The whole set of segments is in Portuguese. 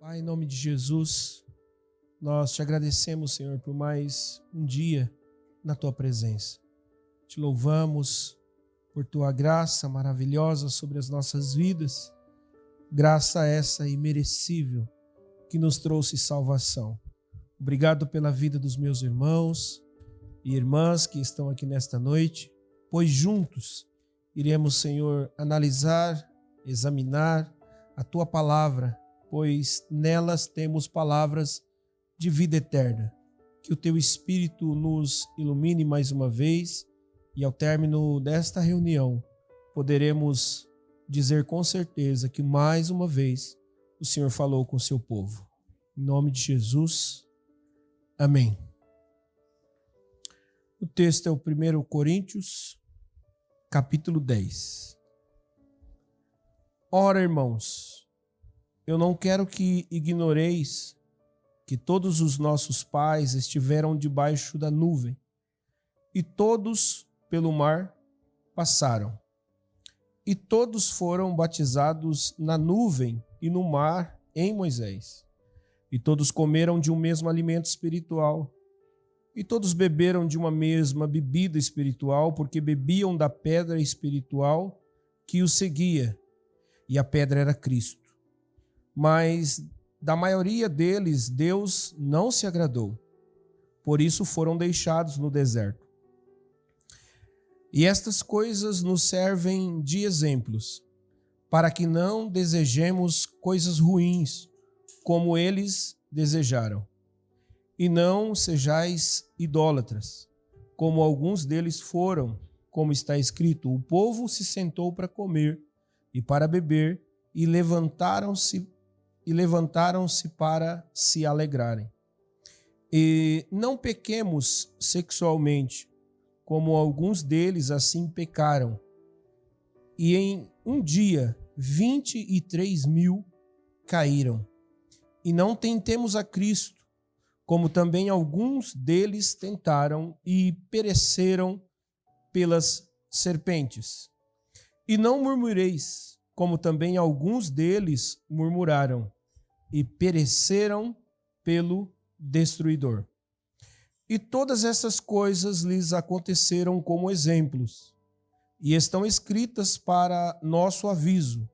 Pai, em nome de Jesus, nós te agradecemos, Senhor, por mais um dia na tua presença. Te louvamos por tua graça maravilhosa sobre as nossas vidas, graça essa imerecível que nos trouxe salvação. Obrigado pela vida dos meus irmãos e irmãs que estão aqui nesta noite, pois juntos iremos, Senhor, analisar, examinar a tua palavra, pois nelas temos palavras de vida eterna. Que o teu Espírito nos ilumine mais uma vez e ao término desta reunião poderemos dizer com certeza que mais uma vez o Senhor falou com o seu povo. Em nome de Jesus, amém. O texto é o 1 Coríntios, capítulo 10. Ora, irmãos, eu não quero que ignoreis que todos os nossos pais estiveram debaixo da nuvem, e todos pelo mar passaram. E todos foram batizados na nuvem e no mar em Moisés. E todos comeram de um mesmo alimento espiritual. E todos beberam de uma mesma bebida espiritual, porque bebiam da pedra espiritual que os seguia, e a pedra era Cristo. Mas da maioria deles Deus não se agradou, por isso foram deixados no deserto. E estas coisas nos servem de exemplos, para que não desejemos coisas ruins, como eles desejaram. E não sejais idólatras, como alguns deles foram, como está escrito: o povo se sentou para comer e para beber, e levantaram-se para se alegrarem. E não pequemos sexualmente, como alguns deles assim pecaram. E em um dia 23.000 caíram. E não tentemos a Cristo, como também alguns deles tentaram e pereceram pelas serpentes. E não murmureis, como também alguns deles murmuraram e pereceram pelo destruidor. E todas essas coisas lhes aconteceram como exemplos, e estão escritas para nosso aviso,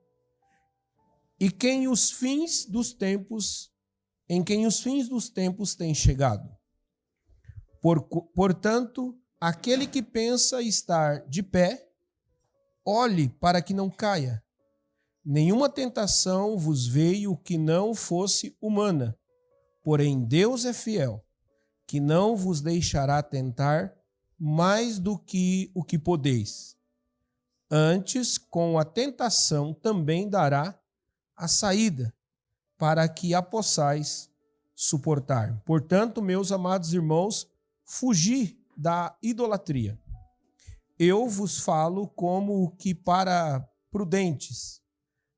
em quem os fins dos tempos têm chegado. Portanto, aquele que pensa estar de pé, olhe para que não caia. Nenhuma tentação vos veio que não fosse humana, porém Deus é fiel, que não vos deixará tentar mais do que o que podeis. Antes, com a tentação também dará a saída, para que a possais suportar. Portanto, meus amados irmãos, fugi da idolatria. Eu vos falo como que para prudentes.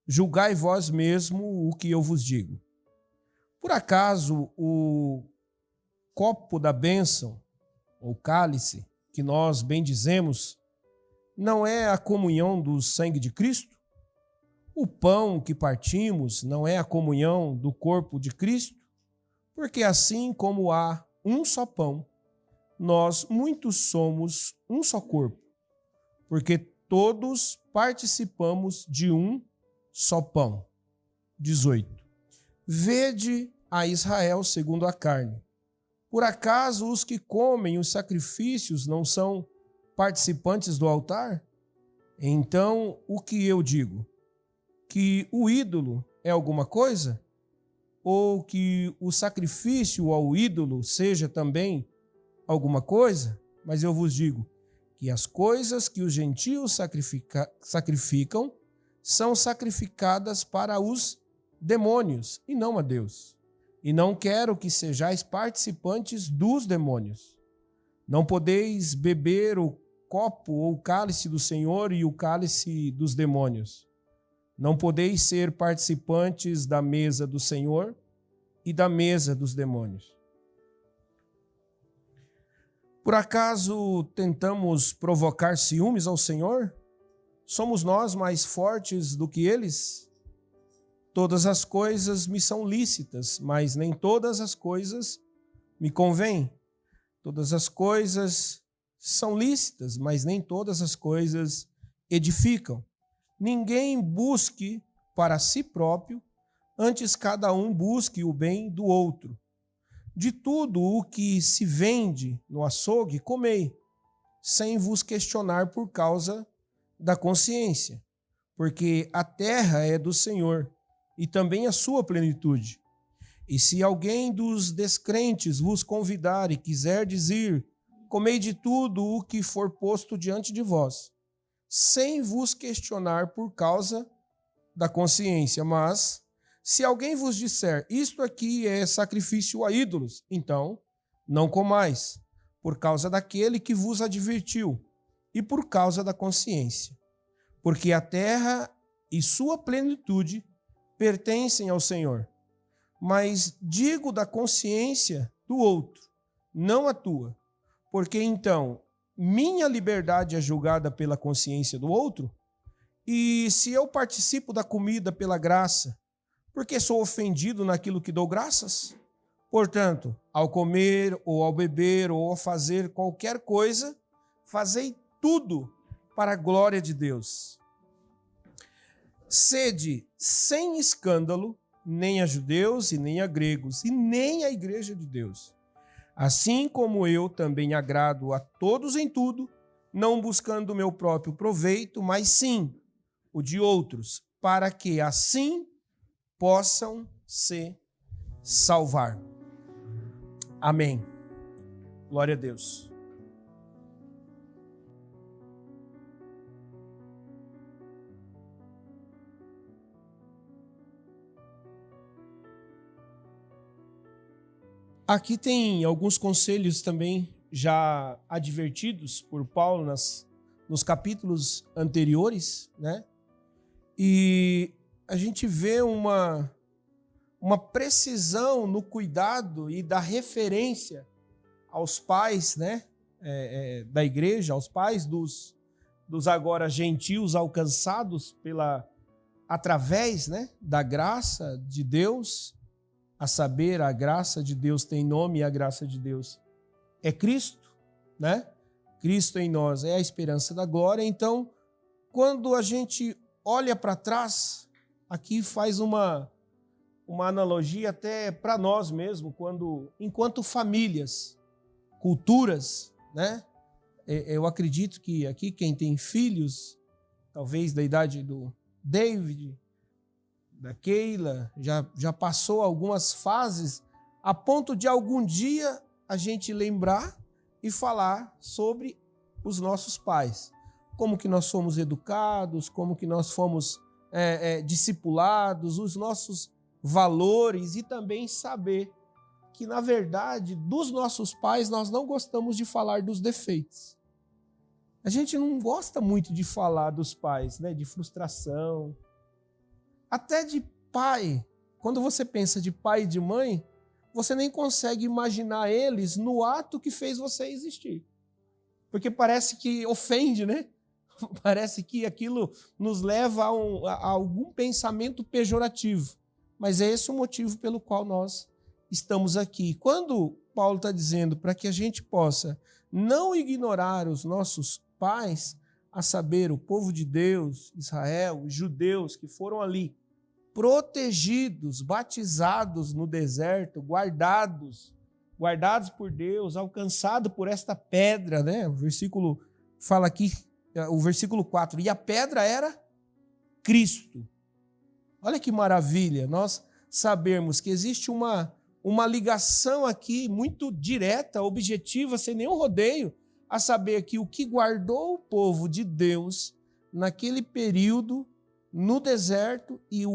Julgai vós mesmo o que eu vos digo. Por acaso o copo da bênção, ou cálice, que nós bendizemos, não é a comunhão do sangue de Cristo? O pão que partimos não é a comunhão do corpo de Cristo? Porque assim como há um só pão, nós muitos somos um só corpo, porque todos participamos de um só pão. 18. Vede a Israel segundo a carne. Por acaso os que comem os sacrifícios não são participantes do altar? Então, o que eu digo? Que o ídolo é alguma coisa? Ou que o sacrifício ao ídolo seja também alguma coisa? Mas eu vos digo que as coisas que os gentios sacrificam são sacrificadas para os demônios e não a Deus. E não quero que sejais participantes dos demônios. Não podeis beber o copo ou o cálice do Senhor e o cálice dos demônios. Não podeis ser participantes da mesa do Senhor e da mesa dos demônios. Por acaso tentamos provocar ciúmes ao Senhor? Somos nós mais fortes do que eles? Todas as coisas me são lícitas, mas nem todas as coisas me convêm. Todas as coisas são lícitas, mas nem todas as coisas edificam. Ninguém busque para si próprio, antes cada um busque o bem do outro. De tudo o que se vende no açougue, comei, sem vos questionar por causa da consciência, porque a terra é do Senhor, e também a sua plenitude. E se alguém dos descrentes vos convidar e quiser dizer, comei de tudo o que for posto diante de vós, sem vos questionar por causa da consciência. Mas, se alguém vos disser, isto aqui é sacrifício a ídolos, então não comais, por causa daquele que vos advertiu, e por causa da consciência. Porque a terra e sua plenitude pertencem ao Senhor. Mas digo da consciência do outro, não a tua. Porque então, minha liberdade é julgada pela consciência do outro? E se eu participo da comida pela graça, porque sou ofendido naquilo que dou graças? Portanto, ao comer, ou ao beber, ou ao fazer qualquer coisa, fazei tudo para a glória de Deus. Sede sem escândalo, nem a judeus e nem a gregos, e nem a igreja de Deus. Assim como eu também agrado a todos em tudo, não buscando o meu próprio proveito, mas sim o de outros, para que assim possam se salvar. Amém. Glória a Deus. Aqui tem alguns conselhos também já advertidos por Paulo nos capítulos anteriores, né? E a gente vê uma precisão no cuidado e da referência aos pais, né? Da igreja, aos pais dos agora gentios alcançados através, né? Da graça de Deus. A saber, a graça de Deus tem nome e a graça de Deus é Cristo, né? Cristo em nós é a esperança da glória. Então, quando a gente olha para trás, aqui faz uma analogia até para nós mesmos, enquanto famílias, culturas, né? Eu acredito que aqui quem tem filhos, talvez da idade do David, da Keila, já passou algumas fases a ponto de algum dia a gente lembrar e falar sobre os nossos pais. Como que nós fomos educados, como que nós fomos discipulados, os nossos valores e também saber que, na verdade, dos nossos pais nós não gostamos de falar dos defeitos. A gente não gosta muito de falar dos pais, né? De frustração. Até de pai, quando você pensa de pai e de mãe, você nem consegue imaginar eles no ato que fez você existir. Porque parece que ofende, né? Parece que aquilo nos leva a algum pensamento pejorativo. Mas é esse o motivo pelo qual nós estamos aqui. Quando Paulo está dizendo para que a gente possa não ignorar os nossos pais, a saber, o povo de Deus, Israel, os judeus que foram ali, protegidos, batizados no deserto, guardados por Deus, alcançados por esta pedra, né? O versículo fala aqui, o versículo 4, e a pedra era Cristo. Olha que maravilha, nós sabermos que existe uma ligação aqui muito direta, objetiva, sem nenhum rodeio, a saber que o que guardou o povo de Deus naquele período no deserto e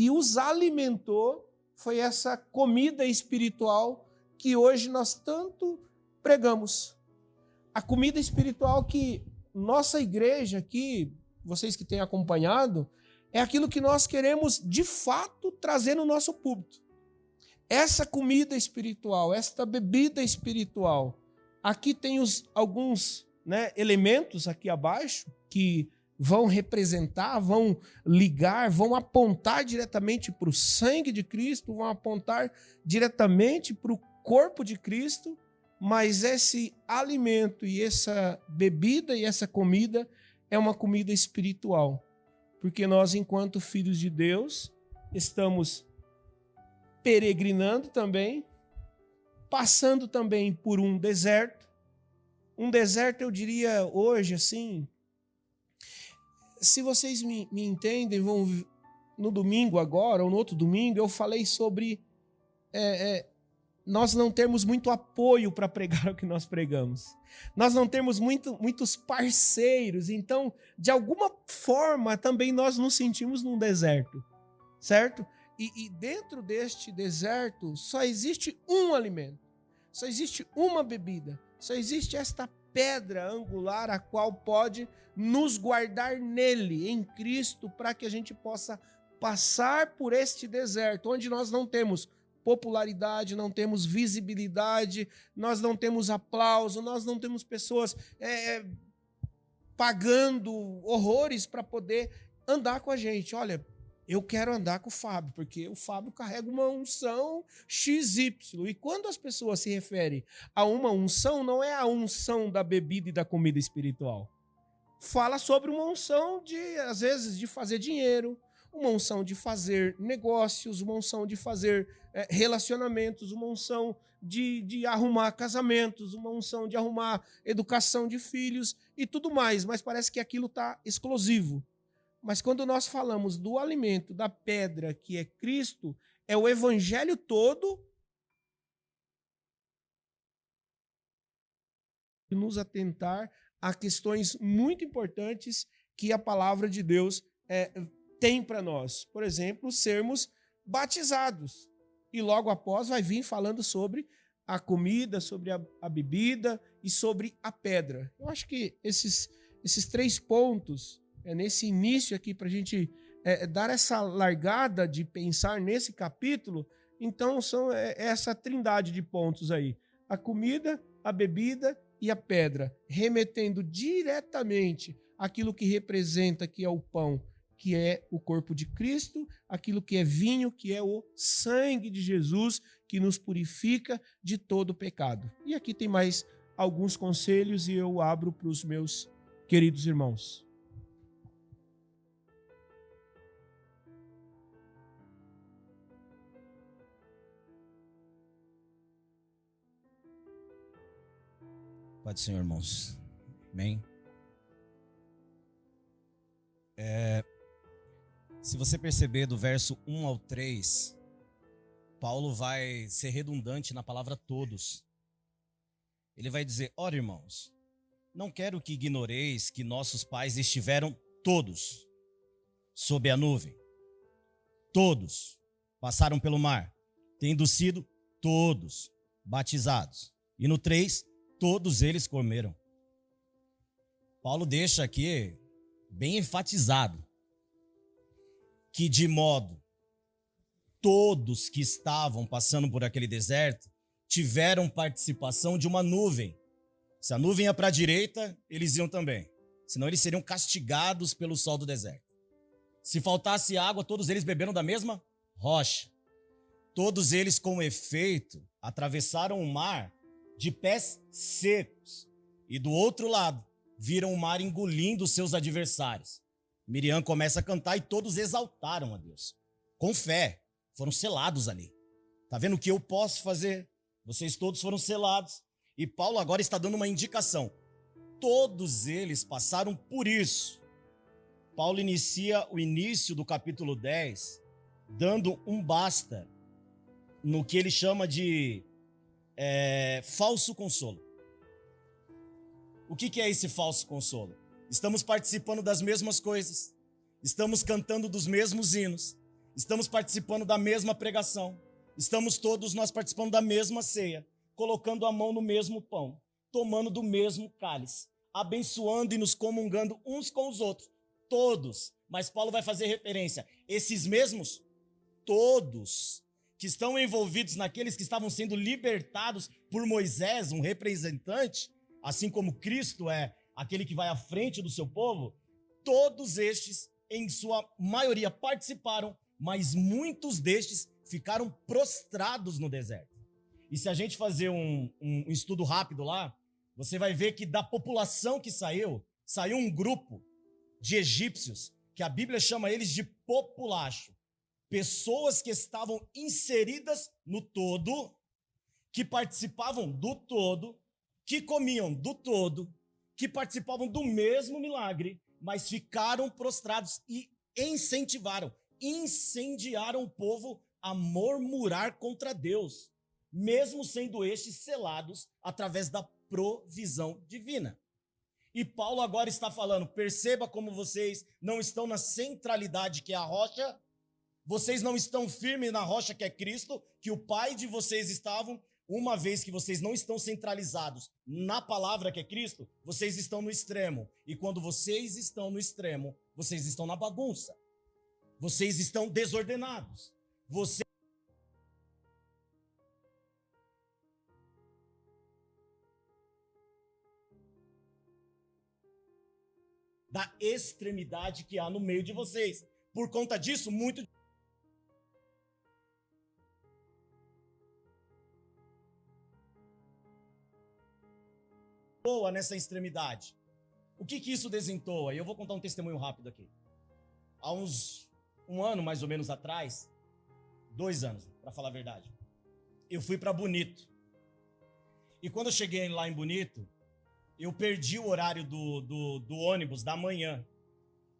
os alimentou foi essa comida espiritual que hoje nós tanto pregamos. A comida espiritual que nossa igreja aqui, vocês que têm acompanhado, é aquilo que nós queremos de fato trazer no nosso púlpito. Essa comida espiritual, esta bebida espiritual. Aqui tem alguns, né, elementos aqui abaixo que vão representar, vão ligar, vão apontar diretamente para o sangue de Cristo, vão apontar diretamente para o corpo de Cristo, mas esse alimento e essa bebida e essa comida é uma comida espiritual, porque nós, enquanto filhos de Deus, estamos peregrinando também, passando também por um deserto, eu diria hoje, assim, se vocês me entendem, no domingo agora, ou no outro domingo, eu falei sobre nós não termos muito apoio para pregar o que nós pregamos. Nós não temos muitos parceiros, então, de alguma forma, também nós nos sentimos num deserto, certo? E dentro deste deserto só existe um alimento, só existe uma bebida, só existe esta pedra angular a qual pode nos guardar nele, em Cristo, para que a gente possa passar por este deserto, onde nós não temos popularidade, não temos visibilidade, nós não temos aplauso, nós não temos pessoas pagando horrores para poder andar com a gente. Olha, eu quero andar com o Fábio, porque o Fábio carrega uma unção XY. E quando as pessoas se referem a uma unção, não é a unção da bebida e da comida espiritual. Fala sobre uma unção às vezes, de fazer dinheiro, uma unção de fazer negócios, uma unção de fazer relacionamentos, uma unção de arrumar casamentos, uma unção de arrumar educação de filhos e tudo mais. Mas parece que aquilo está exclusivo. Mas quando nós falamos do alimento, da pedra, que é Cristo, é o evangelho todo e nos atentar a questões muito importantes que a palavra de Deus tem para nós. Por exemplo, sermos batizados. E logo após vai vir falando sobre a comida, sobre a bebida e sobre a pedra. Eu acho que esses 3 pontos, nesse início aqui, para a gente dar essa largada de pensar nesse capítulo, então são essa trindade de pontos aí. A comida, a bebida e a pedra, remetendo diretamente àquilo que representa, que é o pão, que é o corpo de Cristo, aquilo que é vinho, que é o sangue de Jesus, que nos purifica de todo pecado. E aqui tem mais alguns conselhos e eu abro para os meus queridos irmãos. Pode ser, irmãos. Amém. Se você perceber do verso 1 ao 3, Paulo vai ser redundante na palavra todos. Ele vai dizer: ora, irmãos, não quero que ignoreis que nossos pais estiveram todos sob a nuvem. Todos passaram pelo mar, tendo sido todos batizados. E no 3, todos eles comeram. Paulo deixa aqui bem enfatizado que, de modo, todos que estavam passando por aquele deserto tiveram participação de uma nuvem. Se a nuvem ia para a direita, eles iam também. Senão eles seriam castigados pelo sol do deserto. Se faltasse água, todos eles beberam da mesma rocha. Todos eles, com efeito, atravessaram o mar de pés secos. E do outro lado, viram o mar engolindo seus adversários. Miriam começa a cantar e todos exaltaram a Deus. Com fé, foram selados ali. Está vendo o que eu posso fazer? Vocês todos foram selados. E Paulo agora está dando uma indicação. Todos eles passaram por isso. Paulo inicia o início do capítulo 10 dando um basta no que ele chama de falso consolo. O que é esse falso consolo? Estamos participando das mesmas coisas, estamos cantando dos mesmos hinos, estamos participando da mesma pregação, estamos todos nós participando da mesma ceia, colocando a mão no mesmo pão, tomando do mesmo cálice, abençoando e nos comungando uns com os outros, todos. Mas Paulo vai fazer referência, esses mesmos, todos, que estão envolvidos naqueles que estavam sendo libertados por Moisés, um representante, assim como Cristo é aquele que vai à frente do seu povo, todos estes, em sua maioria, participaram, mas muitos destes ficaram prostrados no deserto. E se a gente fazer um estudo rápido lá, você vai ver que da população que saiu um grupo de egípcios, que a Bíblia chama eles de populacho. Pessoas que estavam inseridas no todo, que participavam do todo, que comiam do todo, que participavam do mesmo milagre, mas ficaram prostrados e incendiaram o povo a murmurar contra Deus, mesmo sendo estes selados através da provisão divina. E Paulo agora está falando, perceba como vocês não estão na centralidade que é a rocha, vocês não estão firmes na rocha que é Cristo, que o Pai de vocês estavam, uma vez que vocês não estão centralizados na palavra que é Cristo, vocês estão no extremo. E quando vocês estão no extremo, vocês estão na bagunça. Vocês estão desordenados. Da extremidade que há no meio de vocês. Por conta disso, muito boa nessa extremidade. O que isso desentoa? E eu vou contar um testemunho rápido aqui. Há um ano, mais ou menos atrás, 2 anos, para falar a verdade, eu fui para Bonito. E quando eu cheguei lá em Bonito, eu perdi o horário do ônibus da manhã.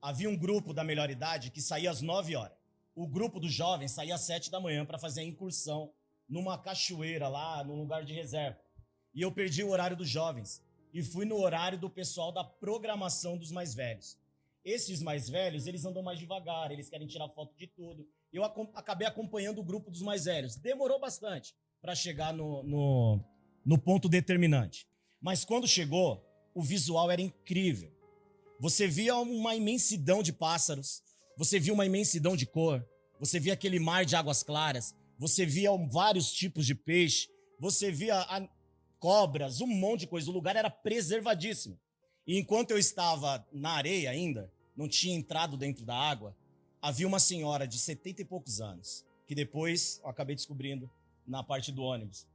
Havia um grupo da melhor idade que saía às 9 horas. O grupo dos jovens saía às 7 da manhã para fazer a incursão numa cachoeira lá, num lugar de reserva. E eu perdi o horário dos jovens e fui no horário do pessoal da programação dos mais velhos. Esses mais velhos, eles andam mais devagar, eles querem tirar foto de tudo. Eu acabei acompanhando o grupo dos mais velhos. Demorou bastante para chegar no ponto determinante. Mas quando chegou, o visual era incrível. Você via uma imensidão de pássaros, você via uma imensidão de cor, você via aquele mar de águas claras, você via vários tipos de peixe, você via cobras, um monte de coisa. O lugar era preservadíssimo. E enquanto eu estava na areia ainda, não tinha entrado dentro da água, havia uma senhora de 70 e poucos anos, que depois eu acabei descobrindo na parte do ônibus.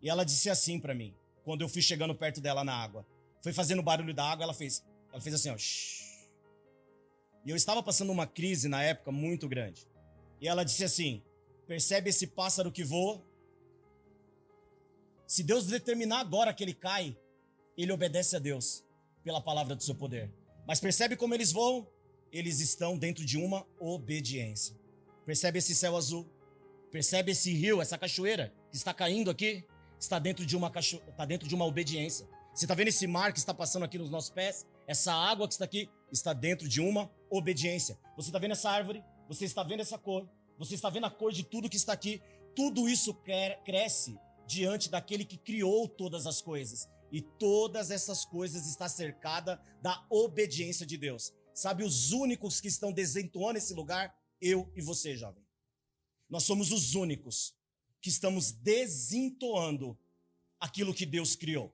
E ela disse assim para mim, quando eu fui chegando perto dela na água. Foi fazendo barulho da água, ela fez assim, ó. Shh. E eu estava passando uma crise na época muito grande. E ela disse assim, percebe esse pássaro que voa? Se Deus determinar agora que ele cai, ele obedece a Deus pela palavra do seu poder. Mas percebe como eles voam? Eles estão dentro de uma obediência. Percebe esse céu azul? Percebe esse rio, essa cachoeira que está caindo aqui? Está dentro de uma obediência. Você está vendo esse mar que está passando aqui nos nossos pés? Essa água que está aqui está dentro de uma obediência. Você está vendo essa árvore? Você está vendo essa cor? Você está vendo a cor de tudo que está aqui? Tudo isso cresce diante daquele que criou todas as coisas. E todas essas coisas estão cercadas da obediência de Deus. Sabe os únicos que estão desentoando esse lugar? Eu e você, jovem. Nós somos os únicos que estamos desentoando aquilo que Deus criou.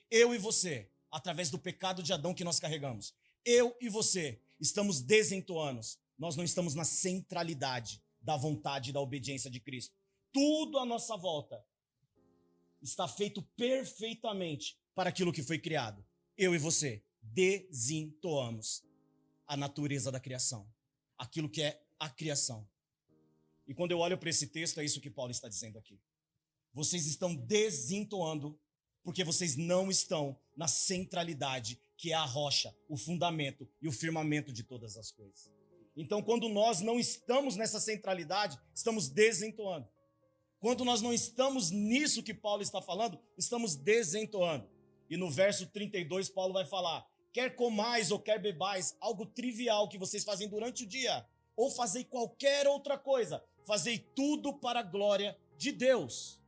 Eu e você, através do pecado de Adão que nós carregamos, eu e você estamos desentoando. Nós não estamos na centralidade da vontade e da obediência de Cristo. Tudo à nossa volta está feito perfeitamente para aquilo que foi criado. Eu e você desentoamos a natureza da criação, aquilo que é a criação. E quando eu olho para esse texto, é isso que Paulo está dizendo aqui. Vocês estão desentoando porque vocês não estão na centralidade, que é a rocha, o fundamento e o firmamento de todas as coisas. Então, quando nós não estamos nessa centralidade, estamos desentoando. Quando nós não estamos nisso que Paulo está falando, estamos desentoando. E no verso 32, Paulo vai falar, quer comais ou quer bebais, algo trivial que vocês fazem durante o dia, ou fazei qualquer outra coisa, fazei tudo para a glória de Deus.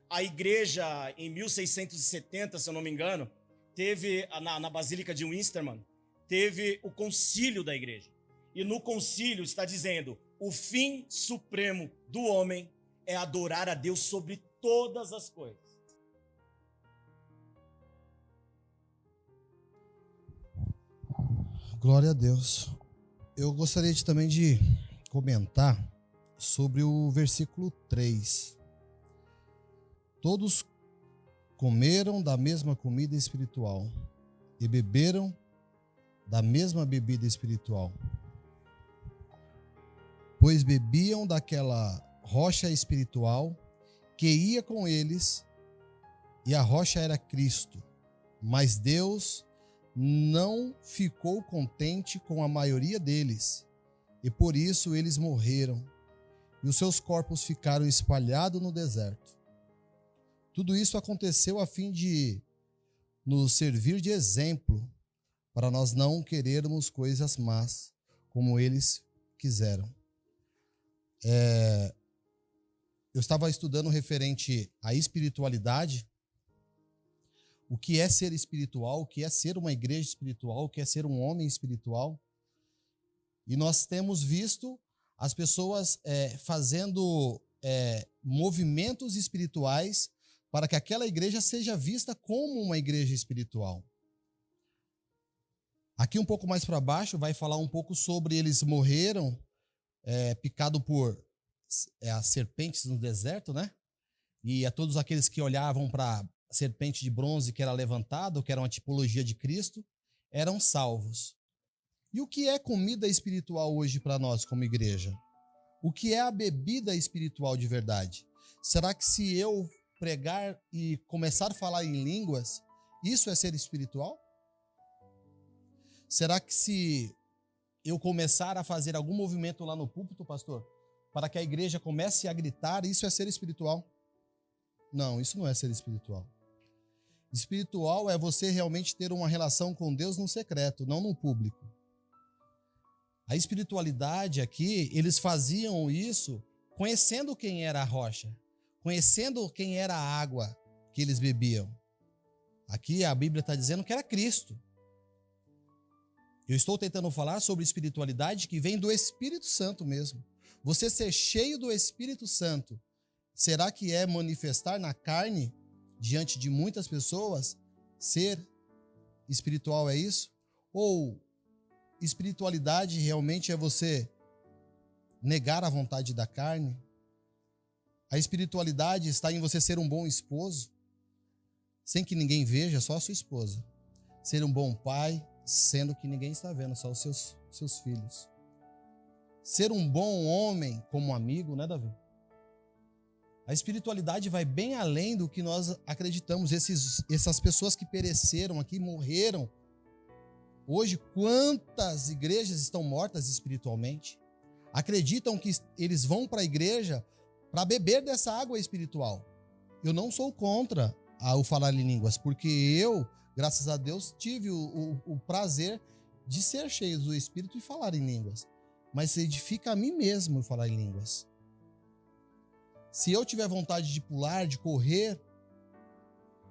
A igreja, em 1670, se eu não me engano, teve, na Basílica de Winsterman, teve o concílio da igreja. E no concílio está dizendo, o fim supremo do homem é adorar a Deus sobre todas as coisas. Glória a Deus. Eu gostaria também de comentar sobre o versículo 3. Todos comeram da mesma comida espiritual e beberam da mesma bebida espiritual, pois bebiam daquela rocha espiritual que ia com eles, e a rocha era Cristo. Mas Deus não ficou contente com a maioria deles, e por isso eles morreram, e os seus corpos ficaram espalhados no deserto. Tudo isso aconteceu a fim de nos servir de exemplo, para nós não querermos coisas más, como eles quiseram. Eu estava estudando referente à espiritualidade, o que é ser espiritual, o que é ser uma igreja espiritual, o que é ser um homem espiritual. E nós temos visto as pessoas fazendo movimentos espirituais para que aquela igreja seja vista como uma igreja espiritual. Aqui um pouco mais para baixo vai falar um pouco sobre eles morreram picado por as serpentes no deserto, né? E a todos aqueles que olhavam para a serpente de bronze que era levantada, que era uma tipologia de Cristo, eram salvos. E o que é comida espiritual hoje para nós como igreja? O que é a bebida espiritual de verdade? Será que se eu pregar e começar a falar em línguas, isso é ser espiritual? Será que se eu começar a fazer algum movimento lá no púlpito, pastor, para que a igreja comece a gritar, isso é ser espiritual? Não, isso não é ser espiritual. Espiritual é você realmente ter uma relação com Deus no secreto, não no público. A espiritualidade aqui, eles faziam isso conhecendo quem era a rocha, conhecendo quem era a água que eles bebiam. Aqui a Bíblia está dizendo que era Cristo. Eu estou tentando falar sobre espiritualidade que vem do Espírito Santo mesmo. Você ser cheio do Espírito Santo, será que é manifestar na carne, diante de muitas pessoas, ser espiritual é isso? Ou espiritualidade realmente é você negar a vontade da carne? A espiritualidade está em você ser um bom esposo, sem que ninguém veja, só a sua esposa. Ser um bom pai, sendo que ninguém está vendo, só os seus filhos. Ser um bom homem como amigo, né, Davi? A espiritualidade vai bem além do que nós acreditamos. Essas pessoas que pereceram aqui, morreram. Hoje, quantas igrejas estão mortas espiritualmente? Acreditam que eles vão para a igreja para beber dessa água espiritual. Eu não sou contra o falar em línguas, porque eu, graças a Deus, tive o prazer de ser cheio do Espírito e falar em línguas. Mas edifica a mim mesmo falar em línguas. Se eu tiver vontade de pular, de correr,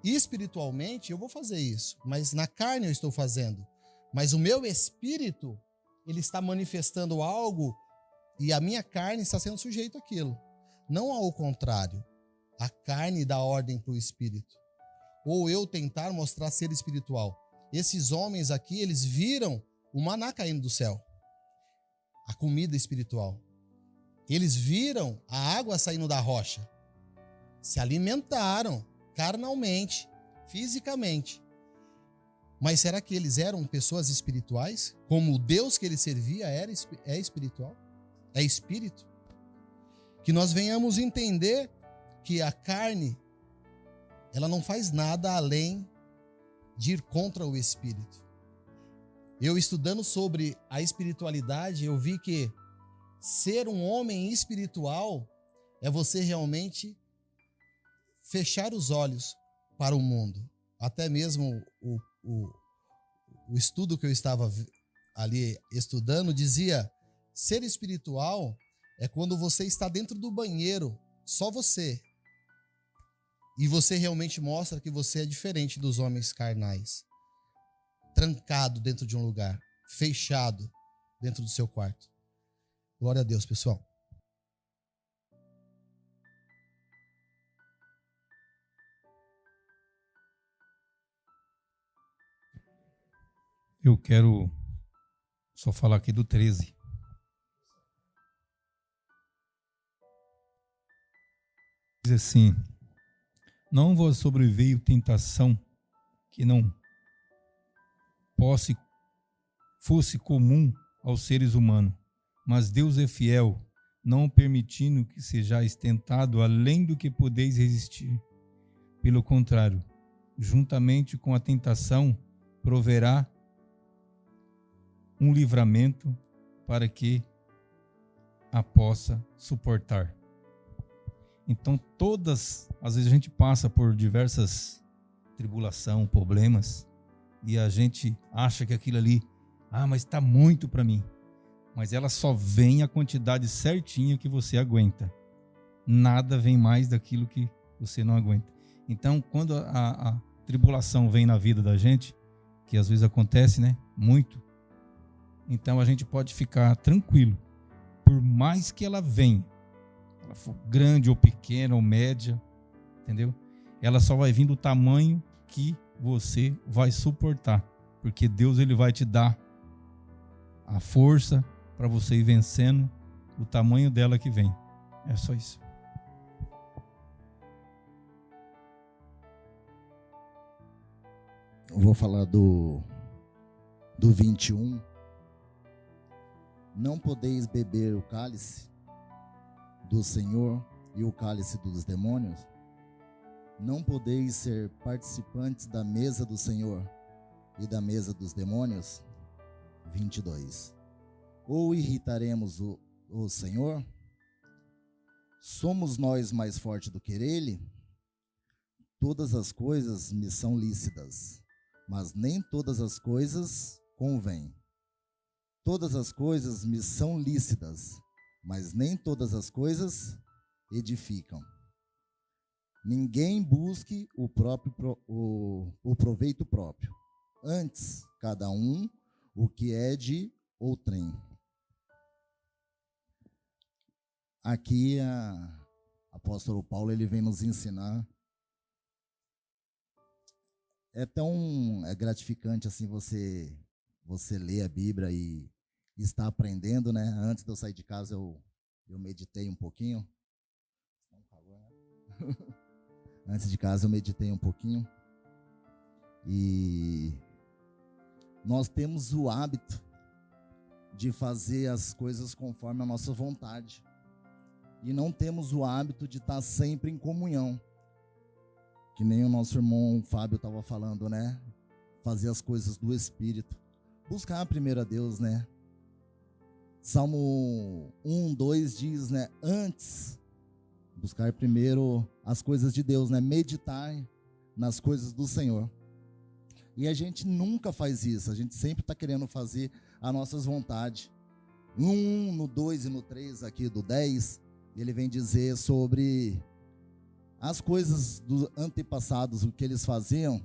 espiritualmente, eu vou fazer isso. Mas na carne eu estou fazendo. Mas o meu espírito, ele está manifestando algo e a minha carne está sendo sujeito àquilo. Não ao contrário. A carne dá ordem para o espírito. Ou eu tentar mostrar ser espiritual. Esses homens aqui, eles viram o maná caindo do céu. A comida espiritual. Eles viram a água saindo da rocha. Se alimentaram carnalmente, fisicamente. Mas será que eles eram pessoas espirituais? Como o Deus que ele servia é espiritual? É espírito? Que nós venhamos entender que a carne, ela não faz nada além de ir contra o espírito. Eu estudando sobre a espiritualidade, eu vi que ser um homem espiritual é você realmente fechar os olhos para o mundo. Até mesmo o estudo que eu estava ali estudando dizia: ser espiritual é quando você está dentro do banheiro, só você, e você realmente mostra que você é diferente dos homens carnais, trancado dentro de um lugar, fechado dentro do seu quarto. Glória a Deus, pessoal. Eu quero Só falar aqui do 13. Diz assim: não vos sobreveio tentação que não fosse comum aos seres humanos, mas Deus é fiel, não permitindo que sejais tentado além do que podeis resistir. Pelo contrário, juntamente com a tentação, proverá um livramento para que a possa suportar. Então, às vezes a gente passa por diversas tribulações, problemas, e a gente acha que aquilo ali, mas está muito para mim. Mas ela só vem a quantidade certinha que você aguenta. Nada vem mais daquilo que você não aguenta. Então, quando a tribulação vem na vida da gente, que às vezes acontece, né? Muito. Então, a gente pode ficar tranquilo. Por mais que ela venha, ela for grande ou pequena ou média, entendeu? Ela só vai vir do tamanho que você vai suportar. Porque Deus, ele vai te dar a força para você ir vencendo o tamanho dela que vem. É só isso. Eu vou falar do 21. Não podeis beber o cálice do Senhor e o cálice dos demônios? Não podeis ser participantes da mesa do Senhor e da mesa dos demônios? 22. Ou irritaremos o Senhor? Somos nós mais fortes do que Ele? Todas as coisas me são lícitas, mas nem todas as coisas convêm. Todas as coisas me são lícitas, mas nem todas as coisas edificam. Ninguém busque o proveito próprio. Antes, cada um o que é de outrem. Aqui, apóstolo Paulo, ele vem nos ensinar. É tão gratificante assim você ler a Bíblia e estar aprendendo, né? Antes de eu sair de casa, eu meditei um pouquinho. Antes de casa, eu meditei um pouquinho. E nós temos o hábito de fazer as coisas conforme a nossa vontade. E não temos o hábito de estar sempre em comunhão. Que nem o nosso irmão Fábio estava falando, né? Fazer as coisas do Espírito. Buscar primeiro a Deus, né? Salmo 1, 2 diz, né? Antes, buscar primeiro as coisas de Deus, né? Meditar nas coisas do Senhor. E a gente nunca faz isso. A gente sempre está querendo fazer as nossas vontades. No 1, no 2 e no 3 aqui do 10, ele vem dizer sobre as coisas dos antepassados, o que eles faziam,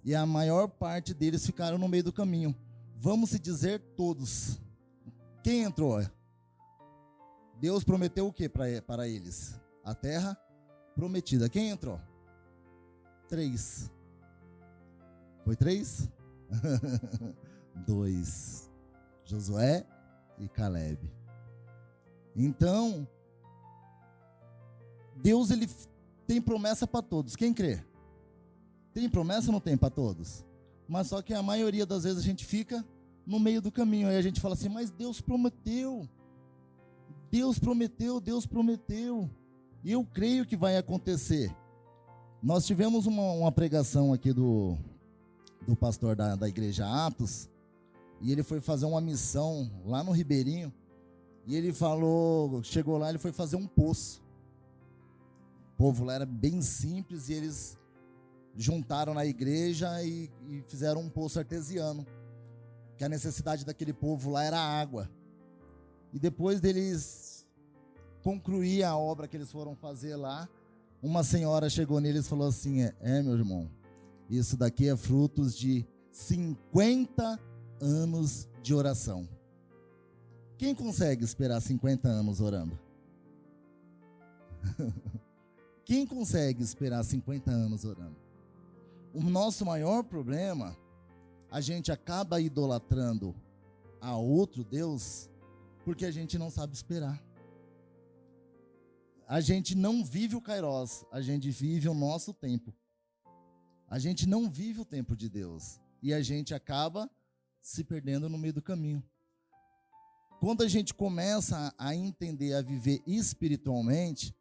e a maior parte deles ficaram no meio do caminho. Vamos se dizer todos. Quem entrou? Deus prometeu o que para eles? A terra prometida. Quem entrou? 3. Foi 3? 2. Josué e Caleb. Então, Deus, ele tem promessa para todos. Quem crê? Tem promessa ou não tem para todos? Mas só que a maioria das vezes a gente fica no meio do caminho. Aí a gente fala assim, mas Deus prometeu. Deus prometeu, Deus prometeu. E eu creio que vai acontecer. Nós tivemos uma pregação aqui do pastor da igreja Atos. E ele foi fazer uma missão lá no Ribeirinho. E ele falou, chegou lá, ele foi fazer um poço. O povo lá era bem simples e eles juntaram na igreja e fizeram um poço artesiano. Que a necessidade daquele povo lá era água. E depois deles concluir a obra que eles foram fazer lá, uma senhora chegou neles e falou assim, meu irmão, isso daqui é frutos de 50 anos de oração. Quem consegue esperar 50 anos orando? Quem consegue esperar 50 anos orando? O nosso maior problema, a gente acaba idolatrando a outro Deus porque a gente não sabe esperar. A gente não vive o Kairos, a gente vive o nosso tempo. A gente não vive o tempo de Deus e a gente acaba se perdendo no meio do caminho. Quando a gente começa a entender, a viver espiritualmente,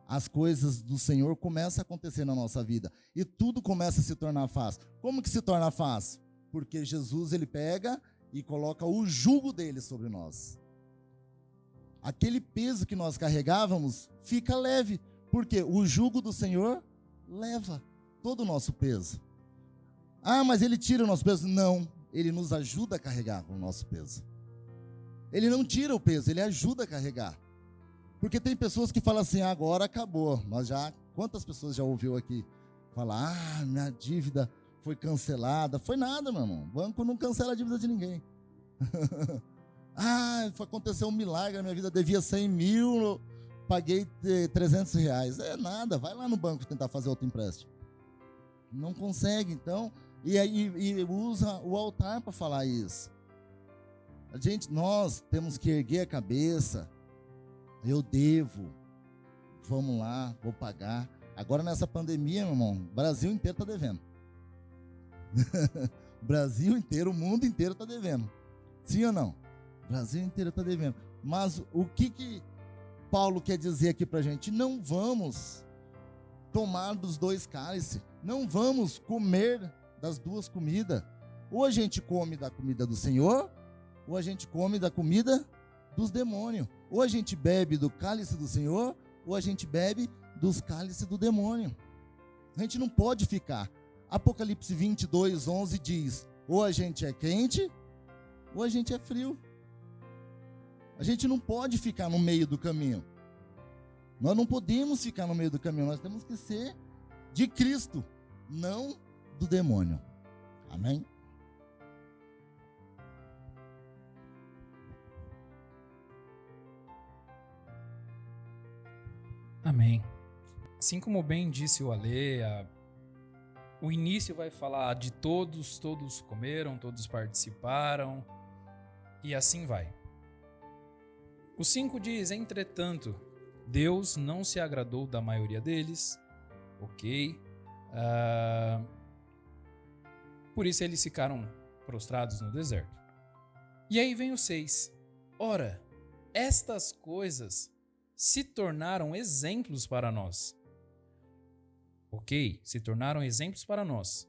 as coisas do Senhor começam a acontecer na nossa vida e tudo começa a se tornar fácil. Como que se torna fácil? Porque Jesus, ele pega e coloca o jugo dele sobre nós. Aquele peso que nós carregávamos fica leve, porque o jugo do Senhor leva todo o nosso peso. Ah, mas ele tira o nosso peso? Não, ele nos ajuda a carregar o nosso peso. Ele não tira o peso, ele ajuda a carregar. Porque tem pessoas que falam assim, agora acabou. Quantas pessoas já ouviu aqui falar, minha dívida foi cancelada? Foi nada, meu irmão. O banco não cancela a dívida de ninguém. Aconteceu um milagre na minha vida, devia 100 mil, paguei 300 reais. É nada, vai lá no banco tentar fazer outro empréstimo. Não consegue, então, e usa o altar para falar isso. Nós temos que erguer a cabeça. Eu devo, vamos lá, vou pagar. Agora nessa pandemia, meu irmão, o Brasil inteiro está devendo. O Brasil inteiro, o mundo inteiro está devendo. Sim ou não? O Brasil inteiro está devendo. Mas o que Paulo quer dizer aqui para a gente? Não vamos tomar dos dois cálices. Não vamos comer das duas comidas. Ou a gente come da comida do Senhor, ou a gente come da comida dos demônios. Ou a gente bebe do cálice do Senhor, ou a gente bebe dos cálices do demônio. A gente não pode ficar. Apocalipse 22, 11 diz, ou a gente é quente, ou a gente é frio. A gente não pode ficar no meio do caminho. Nós não podemos ficar no meio do caminho. Nós temos que ser de Cristo, não do demônio. Amém? Amém. Assim como bem disse o Alê, o início vai falar de todos comeram, todos participaram, e assim vai. O 5 diz, entretanto, Deus não se agradou da maioria deles, ok? Por isso eles ficaram prostrados no deserto. E aí vem o 6. Ora, estas coisas se tornaram exemplos para nós. Ok? Se tornaram exemplos para nós,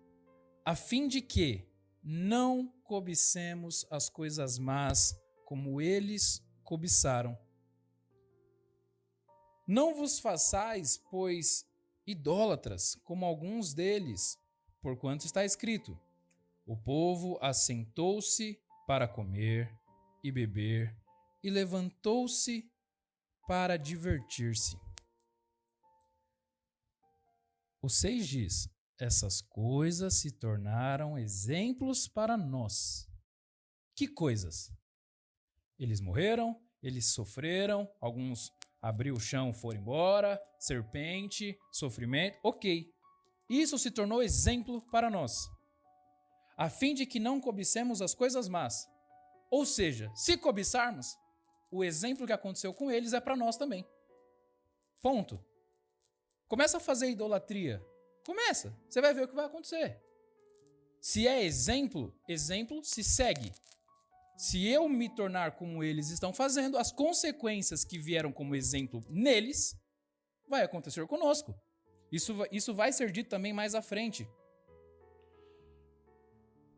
a fim de que não cobicemos as coisas más como eles cobiçaram. Não vos façais, pois, idólatras, como alguns deles, porquanto está escrito: o povo assentou-se para comer e beber, e levantou-se para divertir-se. O 6 diz: essas coisas se tornaram exemplos para nós. Que coisas? Eles morreram, eles sofreram, alguns abriu o chão, foram embora, serpente, sofrimento, ok. Isso se tornou exemplo para nós, a fim de que não cobicemos as coisas más. Ou seja, se cobiçarmos, o exemplo que aconteceu com eles é para nós também. Ponto. Começa a fazer idolatria. Começa, você vai ver o que vai acontecer. Se é exemplo, exemplo se segue. Se eu me tornar como eles estão fazendo, as consequências que vieram como exemplo neles, vai acontecer conosco. Isso vai ser dito também mais à frente.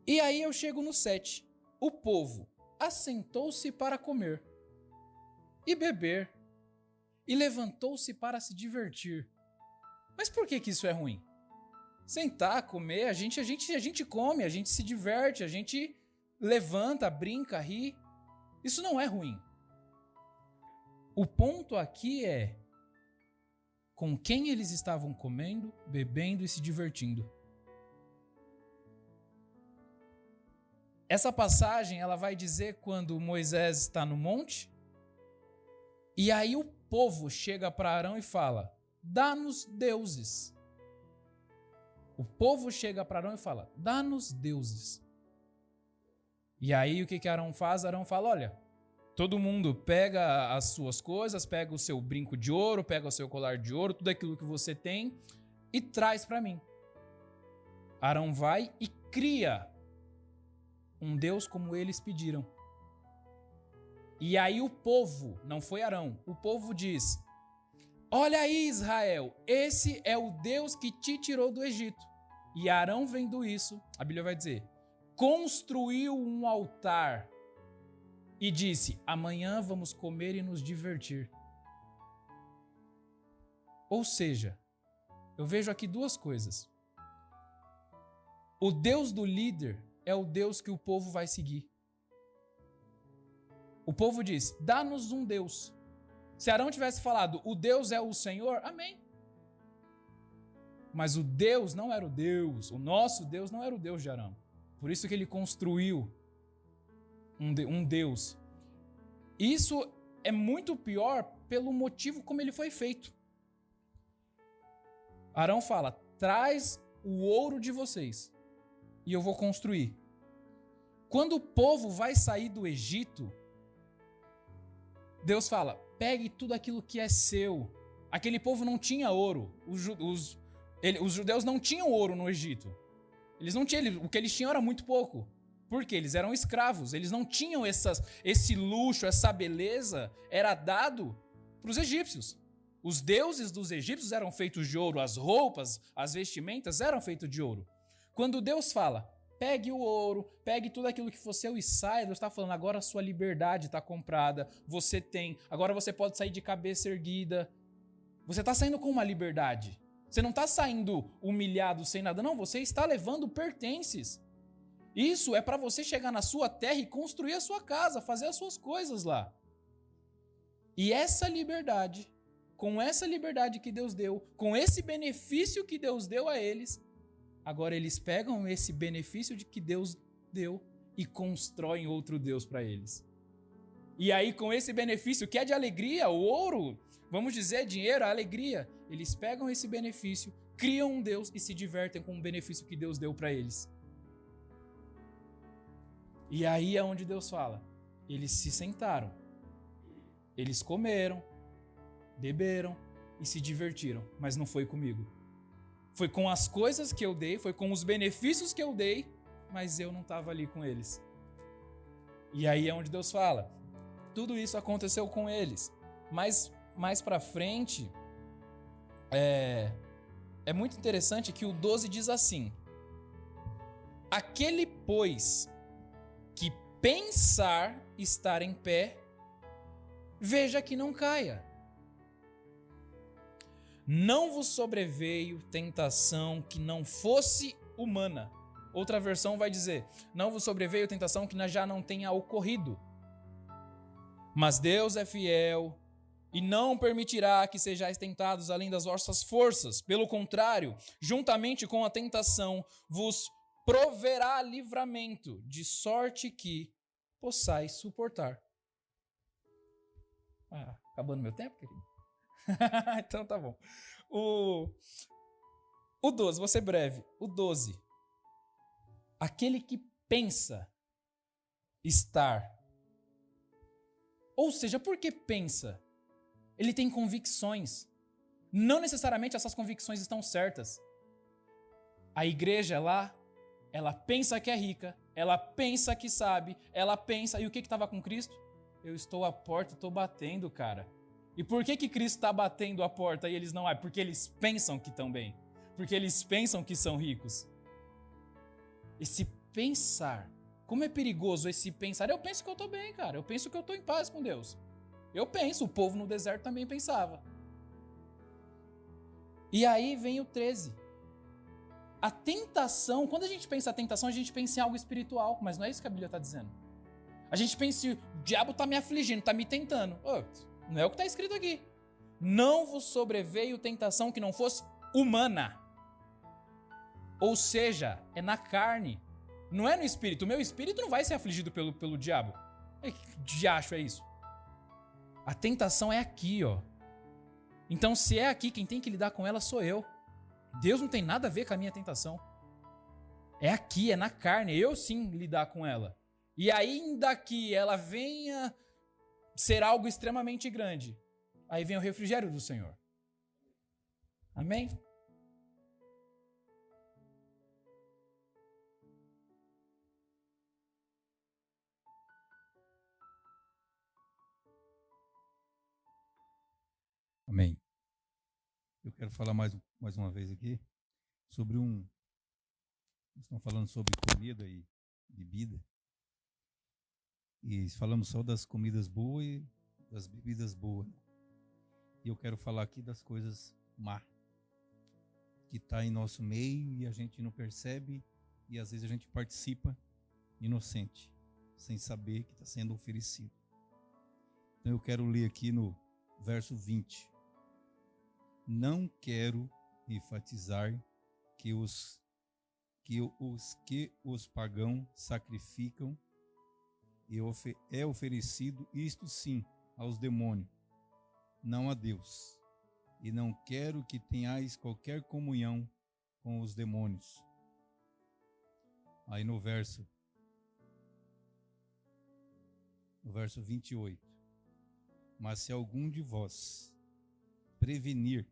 E aí eu chego no 7. O povo assentou-se para comer e beber, e levantou-se para se divertir. Mas por que isso é ruim? Sentar, comer, a gente come, a gente se diverte, a gente levanta, brinca, ri. Isso não é ruim. O ponto aqui é com quem eles estavam comendo, bebendo e se divertindo. Essa passagem ela vai dizer quando Moisés está no monte, e aí o povo chega para Arão e fala: dá-nos deuses. O povo chega para Arão e fala: dá-nos deuses. E aí o que Arão faz? Arão fala, olha, todo mundo pega as suas coisas, pega o seu brinco de ouro, pega o seu colar de ouro, tudo aquilo que você tem e traz para mim. Arão vai e cria um Deus como eles pediram. E aí o povo, não foi Arão, o povo diz, olha aí Israel, esse é o Deus que te tirou do Egito. E Arão vendo isso, a Bíblia vai dizer, construiu um altar e disse, amanhã vamos comer e nos divertir. Ou seja, eu vejo aqui duas coisas. O Deus do líder é o Deus que o povo vai seguir. O povo diz, dá-nos um Deus. Se Arão tivesse falado, o Deus é o Senhor, amém. Mas o Deus não era o Deus, o nosso Deus não era o Deus de Arão. Por isso que ele construiu um Deus. Isso é muito pior pelo motivo como ele foi feito. Arão fala, traz o ouro de vocês e eu vou construir. Quando o povo vai sair do Egito, Deus fala, pegue tudo aquilo que é seu. Aquele povo não tinha ouro. Os judeus não tinham ouro no Egito. Eles não tinham, o que eles tinham era muito pouco. Por quê? Eles eram escravos. Eles não tinham esse luxo, essa beleza. Era dado para os egípcios. Os deuses dos egípcios eram feitos de ouro. As roupas, as vestimentas eram feitas de ouro. Quando Deus fala, pegue o ouro, pegue tudo aquilo que for seu e saia, Deus está falando, agora a sua liberdade está comprada. Você tem. Agora você pode sair de cabeça erguida. Você está saindo com uma liberdade. Você não está saindo humilhado sem nada, não. Você está levando pertences. Isso é para você chegar na sua terra e construir a sua casa, fazer as suas coisas lá. E essa liberdade, com essa liberdade que Deus deu, com esse benefício que Deus deu a eles, agora eles pegam esse benefício que Deus deu e constroem outro Deus para eles. E aí com esse benefício que é de alegria, o ouro, vamos dizer dinheiro, a alegria, eles pegam esse benefício, criam um Deus e se divertem com o benefício que Deus deu para eles. E aí é onde Deus fala, eles se sentaram, eles comeram, beberam e se divertiram, mas não foi comigo. Foi com as coisas que eu dei, foi com os benefícios que eu dei, mas eu não estava ali com eles. E aí é onde Deus fala, tudo isso aconteceu com eles, mas mais para frente, é muito interessante que o 12 diz assim, aquele, pois, que pensar estar em pé, veja que não caia. Não vos sobreveio tentação que não fosse humana. Outra versão vai dizer, não vos sobreveio tentação que já não tenha ocorrido. Mas Deus é fiel e não permitirá que sejais tentados além das vossas forças. Pelo contrário, juntamente com a tentação, vos proverá livramento, de sorte que possais suportar. Acabando meu tempo, querido? Então tá bom. O 12, vou ser breve. O 12. Aquele que pensa estar. Ou seja, por que pensa? Ele tem convicções. Não necessariamente essas convicções estão certas. A igreja lá, ela pensa que é rica, ela pensa que sabe, ela pensa... E o que estava com Cristo? Eu estou à porta, estou batendo, cara. E por que Cristo está batendo a porta e eles não abrem? Porque eles pensam que estão bem. Porque eles pensam que são ricos. Esse pensar... Como é perigoso esse pensar? Eu penso que eu estou bem, cara. Eu penso que eu estou em paz com Deus. Eu penso, o povo no deserto também pensava. E aí vem o 13. A tentação, quando a gente pensa a tentação, a gente pensa em algo espiritual, mas não é isso que a Bíblia está dizendo. A gente pensa, o diabo está me afligindo, está me tentando. Não é o que está escrito aqui. Não vos sobreveio tentação que não fosse humana. Ou seja, é na carne, não é no espírito. O meu espírito não vai ser afligido pelo diabo. Que diacho é isso? A tentação é aqui, ó. Então, se é aqui, quem tem que lidar com ela sou eu. Deus não tem nada a ver com a minha tentação. É aqui, é na carne. Eu sim lidar com ela. e ainda que ela venha ser algo extremamente grande, aí vem o refrigério do Senhor. Amém? Amém. Eu quero falar mais uma vez aqui sobre nós estamos falando sobre comida e bebida. E falamos só das comidas boas e das bebidas boas. E eu quero falar aqui das coisas má, que está em nosso meio e a gente não percebe, e às vezes a gente participa inocente, sem saber que está sendo oferecido. Então eu quero ler aqui no verso 20. Não quero enfatizar que os pagãos sacrificam é oferecido, isto sim, aos demônios, não a Deus. E não quero que tenhais qualquer comunhão com os demônios. Aí no verso 28. Mas se algum de vós prevenir,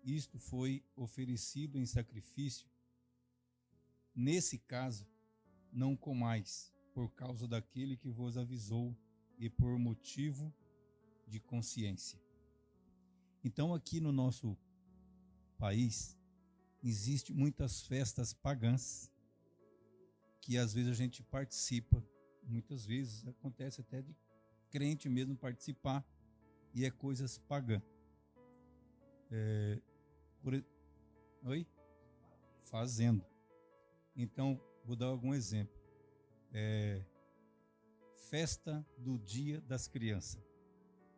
isto foi oferecido em sacrifício, nesse caso, não comais, por causa daquele que vos avisou e por motivo de consciência. Então, aqui no nosso país, existem muitas festas pagãs que às vezes a gente participa, muitas vezes acontece até de crente mesmo participar, e é coisas pagãs. Fazendo. Então, vou dar algum exemplo. Festa do Dia das Crianças.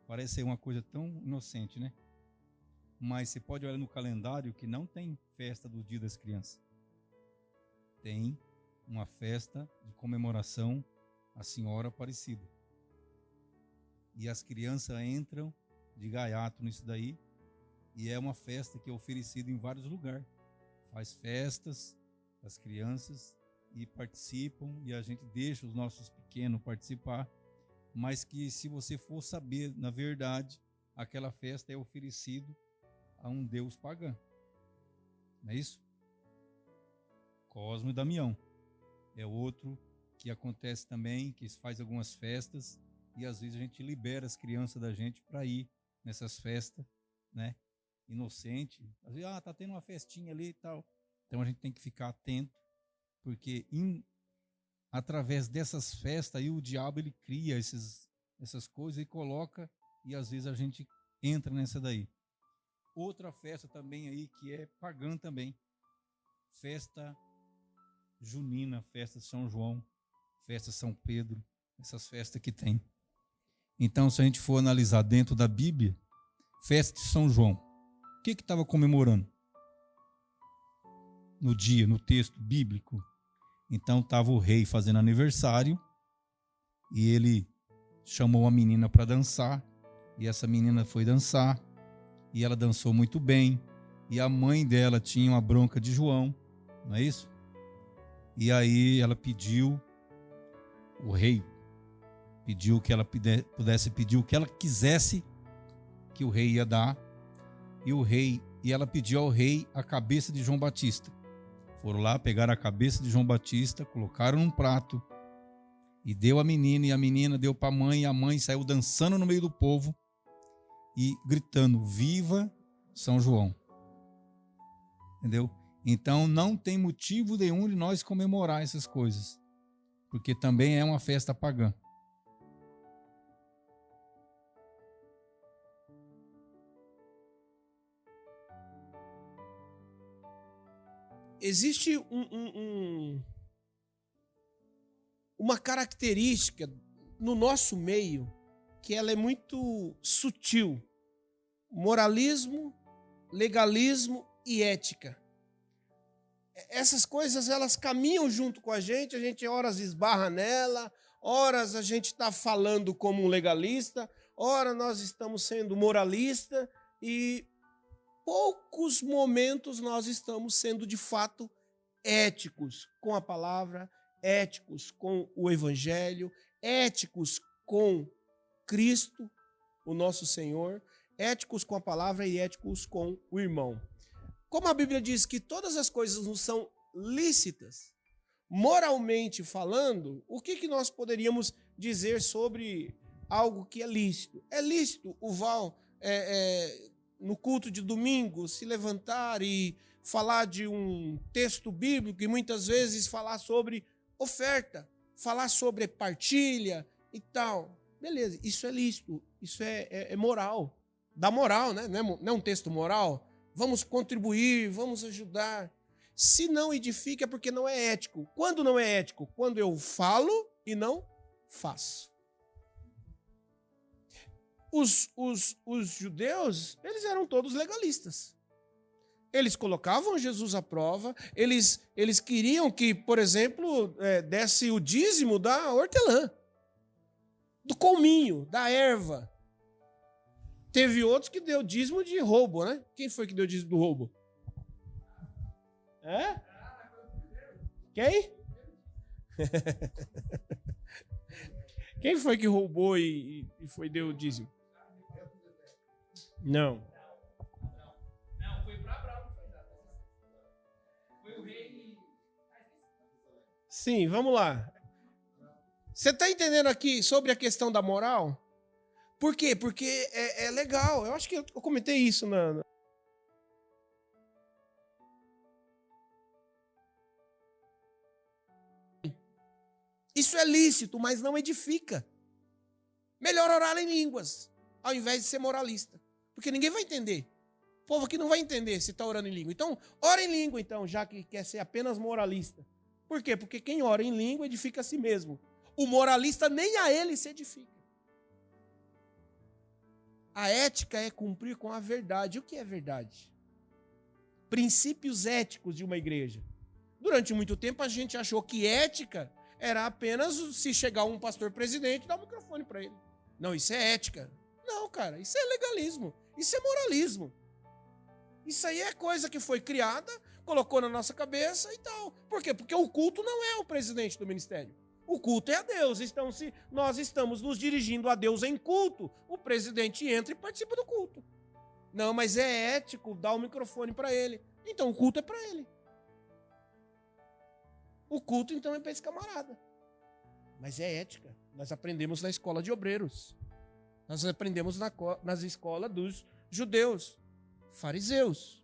Parece ser uma coisa tão inocente, né? Mas você pode olhar no calendário que não tem festa do Dia das Crianças. Tem uma festa de comemoração à Senhora Aparecida. E as crianças entram de gaiato nisso daí. E é uma festa que é oferecida em vários lugares. Faz festas as crianças e participam, e a gente deixa os nossos pequenos participar, mas que se você for saber, na verdade, aquela festa é oferecida a um deus pagão. Não é isso? Cosmo e Damião. É outro que acontece também, que faz algumas festas, e às vezes a gente libera as crianças da gente para ir nessas festas, né? Inocente. Às vezes, tá tendo uma festinha ali e tal. Então a gente tem que ficar atento, porque através dessas festas aí o diabo ele cria essas coisas e coloca, e às vezes a gente entra nessa daí. Outra festa também aí que é pagã também. Festa junina, festa São João, festa São Pedro, essas festas que tem. Então, se a gente for analisar dentro da Bíblia, festa de São João, o que estava comemorando? No dia, no texto bíblico. Então estava o rei fazendo aniversário e ele chamou a menina para dançar, e essa menina foi dançar e ela dançou muito bem, e a mãe dela tinha uma bronca de João, não é isso? E aí ela pediu, o rei pediu que ela pudesse pedir o que ela quisesse que o rei ia dar, e ela pediu ao rei a cabeça de João Batista. Foram lá, pegaram a cabeça de João Batista, colocaram num prato e deu a menina, e a menina deu para a mãe, e a mãe saiu dançando no meio do povo e gritando: viva São João. Entendeu? Então não tem motivo nenhum de nós comemorar essas coisas, porque também é uma festa pagã. Existe uma característica no nosso meio que ela é muito sutil: moralismo, legalismo e ética. Essas coisas elas caminham junto com a gente horas esbarra nela, horas a gente está falando como um legalista, ora nós estamos sendo moralista, e poucos momentos nós estamos sendo de fato éticos com a palavra, éticos com o Evangelho, éticos com Cristo, o nosso Senhor, éticos com a palavra e éticos com o irmão. Como a Bíblia diz que todas as coisas não são lícitas, moralmente falando, o que nós poderíamos dizer sobre algo que é lícito? É lícito o Val, no culto de domingo, se levantar e falar de um texto bíblico e muitas vezes falar sobre oferta, falar sobre partilha e tal. Beleza, isso é lícito, isso é moral. Dá moral, né? Não é um texto moral? Vamos contribuir, vamos ajudar. Se não edifica é porque não é ético. Quando não é ético? Quando eu falo e não faço. Os judeus, eles eram todos legalistas. Eles colocavam Jesus à prova, eles queriam que, por exemplo, desse o dízimo da hortelã, do colminho, da erva. Teve outros que deu dízimo de roubo, né? Quem foi que deu dízimo do roubo? Quem? Quem foi que roubou e deu dízimo? Não. Não, foi para Abraão. Foi o rei. Sim, vamos lá. Você está entendendo aqui sobre a questão da moral? Por quê? Porque é legal. Eu acho que eu comentei isso na... Isso é lícito, mas não edifica. Melhor orar em línguas, ao invés de ser moralista. Porque ninguém vai entender. O povo aqui não vai entender se está orando em língua. Então, ora em língua, então, já que quer ser apenas moralista. Por quê? Porque quem ora em língua edifica a si mesmo. O moralista nem a ele se edifica. A ética é cumprir com a verdade. O que é verdade? Princípios éticos de uma igreja. Durante muito tempo a gente achou que ética era apenas se chegar um pastor presidente e dar o microfone para ele. Não, isso é ética. Não, cara, isso é legalismo. Isso é moralismo. Isso aí é coisa que foi criada, colocou na nossa cabeça e tal. Por quê? Porque o culto não é o presidente do ministério. O culto é a Deus. Então, se nós estamos nos dirigindo a Deus em culto, o presidente entra e participa do culto. Não, mas é ético dar o microfone para ele. Então, o culto é para ele. O culto, então, é para esse camarada. Mas é ética. Nós aprendemos na escola de obreiros. Nós aprendemos nas escolas dos judeus, fariseus,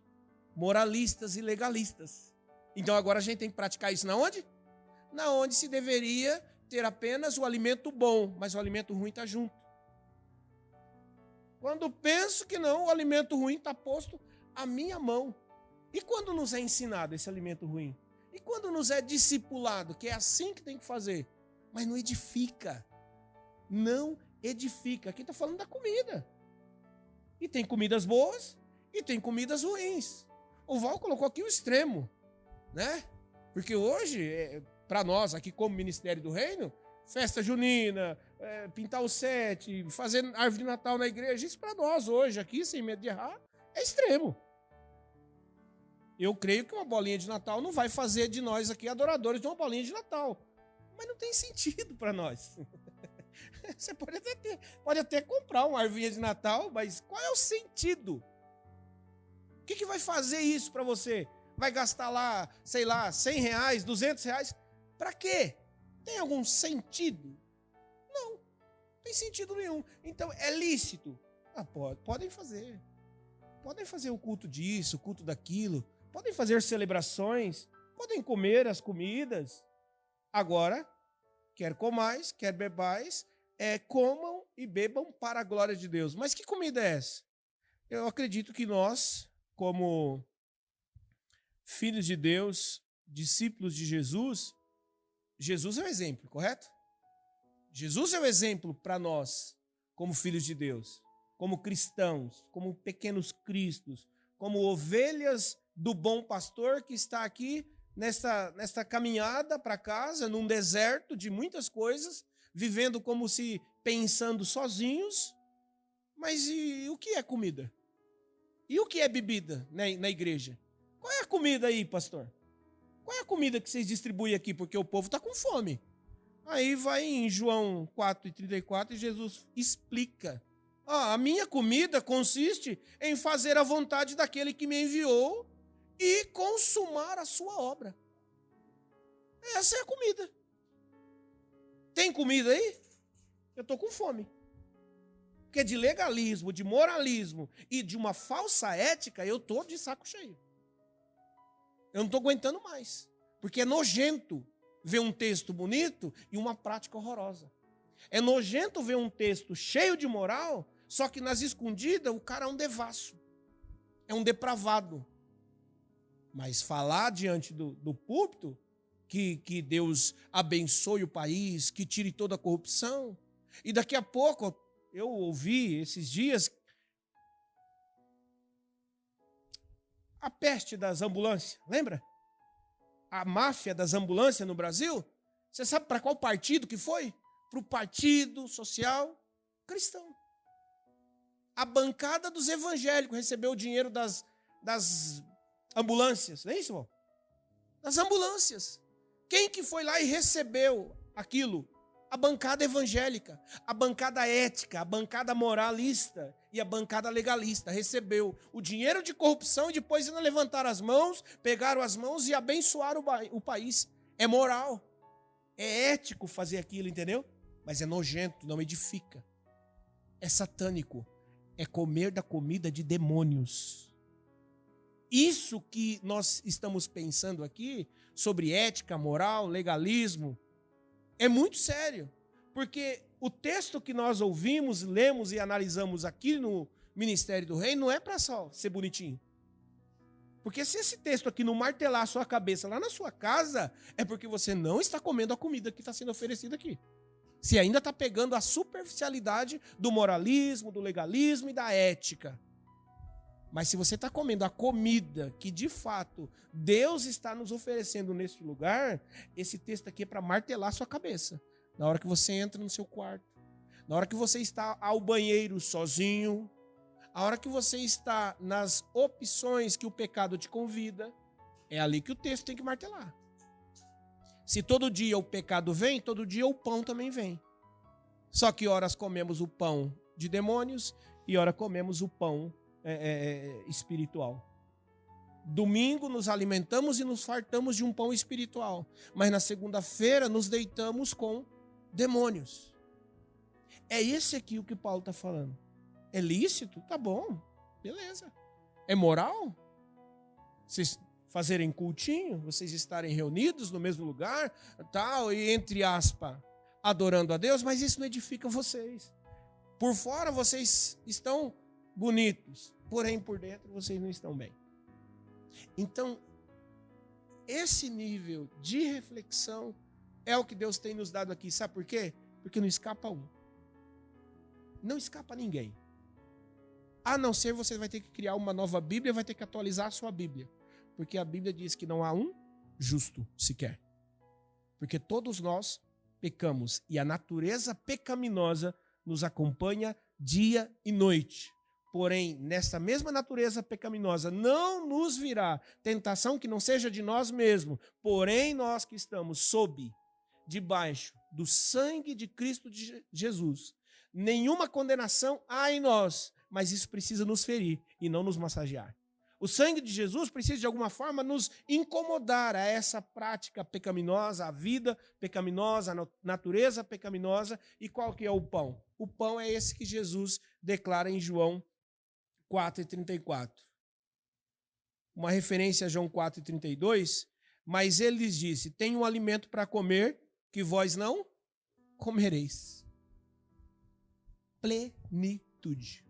moralistas e legalistas. Então, agora a gente tem que praticar isso na onde? Na onde se deveria ter apenas o alimento bom, mas o alimento ruim está junto. Quando penso que não, o alimento ruim está posto à minha mão. E quando nos é ensinado esse alimento ruim? E quando nos é discipulado, que é assim que tem que fazer, mas não edifica. Não edifica. Aqui está falando da comida. E tem comidas boas e tem comidas ruins. O Val colocou aqui o extremo, né? Porque hoje, para nós aqui como Ministério do Reino, festa junina, pintar o sete, fazer árvore de Natal na igreja, isso para nós hoje aqui, sem medo de errar, é extremo. Eu creio que uma bolinha de Natal não vai fazer de nós aqui adoradores de uma bolinha de Natal. Mas não tem sentido para nós. Você pode até comprar uma árvore de Natal, mas qual é o sentido? O que vai fazer isso para você? Vai gastar lá, sei lá, R$100, R$200? Para quê? Tem algum sentido? Não, não tem sentido nenhum. Então, é lícito? Podem fazer. Podem fazer o culto disso, o culto daquilo. Podem fazer celebrações. Podem comer as comidas. Agora, quer comais, quer bebais, comam e bebam para a glória de Deus. Mas que comida é essa? Eu acredito que nós, como filhos de Deus, discípulos de Jesus, Jesus é o exemplo, correto? Jesus é o exemplo para nós, como filhos de Deus, como cristãos, como pequenos cristos, como ovelhas do bom pastor que está aqui nesta caminhada para casa, num deserto de muitas coisas, vivendo como se pensando sozinhos. Mas e o que é comida? E o que é bebida na igreja? Qual é a comida aí, pastor? Qual é a comida que vocês distribuem aqui? Porque o povo está com fome. Aí vai em João 4:34 e Jesus explica. A minha comida consiste em fazer a vontade daquele que me enviou e consumar a sua obra. Essa é a comida. Tem comida aí? Eu estou com fome. Porque de legalismo, de moralismo e de uma falsa ética, eu estou de saco cheio. Eu não estou aguentando mais. Porque é nojento ver um texto bonito e uma prática horrorosa. É nojento ver um texto cheio de moral, só que nas escondidas o cara é um devasso. É um depravado. Mas falar diante do púlpito que Deus abençoe o país, que tire toda a corrupção. E daqui a pouco, eu ouvi esses dias a peste das ambulâncias, lembra? A máfia das ambulâncias no Brasil. Você sabe para qual partido que foi? Para o Partido Social Cristão. A bancada dos evangélicos recebeu o dinheiro das ambulâncias, não é isso, irmão? Das ambulâncias. Quem que foi lá e recebeu aquilo? A bancada evangélica, a bancada ética, a bancada moralista e a bancada legalista recebeu o dinheiro de corrupção e depois ainda levantaram as mãos, pegaram as mãos e abençoaram o país. É moral, é ético fazer aquilo, entendeu? Mas é nojento, não edifica. É satânico, é comer da comida de demônios. Isso que nós estamos pensando aqui, sobre ética, moral, legalismo, é muito sério, porque o texto que nós ouvimos, lemos e analisamos aqui no Ministério do Reino não é para só ser bonitinho. Porque se esse texto aqui não martelar a sua cabeça lá na sua casa, é porque você não está comendo a comida que está sendo oferecida aqui. Você ainda está pegando a superficialidade do moralismo, do legalismo e da ética. Mas se você está comendo a comida que, de fato, Deus está nos oferecendo neste lugar, esse texto aqui é para martelar a sua cabeça. Na hora que você entra no seu quarto, na hora que você está ao banheiro sozinho, a hora que você está nas opções que o pecado te convida, é ali que o texto tem que martelar. Se todo dia o pecado vem, todo dia o pão também vem. Só que horas comemos o pão de demônios e horas comemos o pão espiritual. Domingo nos alimentamos e nos fartamos de um pão espiritual, mas na segunda-feira nos deitamos com demônios. É esse aqui o que Paulo está falando. É lícito? Tá bom, beleza. É moral? Vocês fazerem cultinho, vocês estarem reunidos no mesmo lugar, tal, e entre aspas, adorando a Deus, mas isso não edifica vocês. Por fora vocês estão bonitos, porém por dentro vocês não estão bem. Então, esse nível de reflexão é o que Deus tem nos dado aqui. Sabe por quê? Porque não escapa um. Não escapa ninguém. A não ser você vai ter que criar uma nova Bíblia, vai ter que atualizar a sua Bíblia. Porque a Bíblia diz que não há um justo sequer. Porque todos nós pecamos e a natureza pecaminosa nos acompanha dia e noite. Porém, nessa mesma natureza pecaminosa não nos virá tentação que não seja de nós mesmos. Porém, nós que estamos debaixo do sangue de Cristo de Jesus, nenhuma condenação há em nós, mas isso precisa nos ferir e não nos massagear. O sangue de Jesus precisa, de alguma forma, nos incomodar a essa prática pecaminosa, a vida pecaminosa, a natureza pecaminosa. E qual que é o pão? O pão é esse que Jesus declara em João 4:34. Uma referência a João 4:32. Mas ele lhes disse: tenho um alimento para comer que vós não comereis. Plenitude.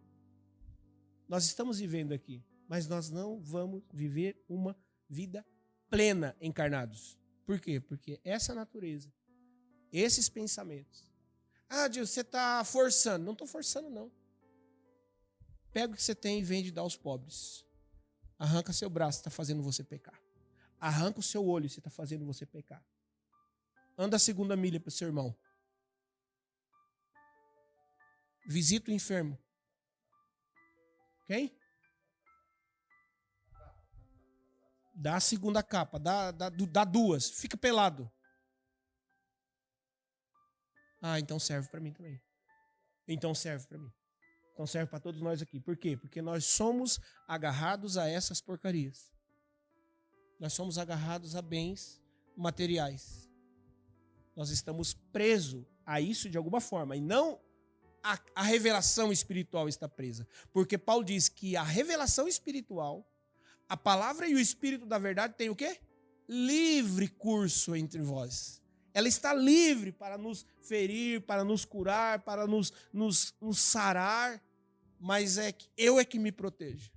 Nós estamos vivendo aqui, mas nós não vamos viver uma vida plena encarnados. Por quê? Porque essa natureza, esses pensamentos. Ah, Deus, você está forçando. Não estou forçando, não. Pega o que você tem e vende e dá aos pobres. Arranca seu braço, está fazendo você pecar. Arranca o seu olho, você está fazendo você pecar. Anda a segunda milha para o seu irmão. Visita o enfermo. Quem? Dá a segunda capa, dá duas, fica pelado. Ah, então serve para mim também. Então serve para mim. Então serve para todos nós aqui. Por quê? Porque nós somos agarrados a essas porcarias. Nós somos agarrados a bens materiais. Nós estamos presos a isso de alguma forma. E não a revelação espiritual está presa. Porque Paulo diz que a revelação espiritual, a palavra e o espírito da verdade tem o quê? Livre curso entre vós. Ela está livre para nos ferir, para nos curar, para nos sarar. Mas eu é que me protejo.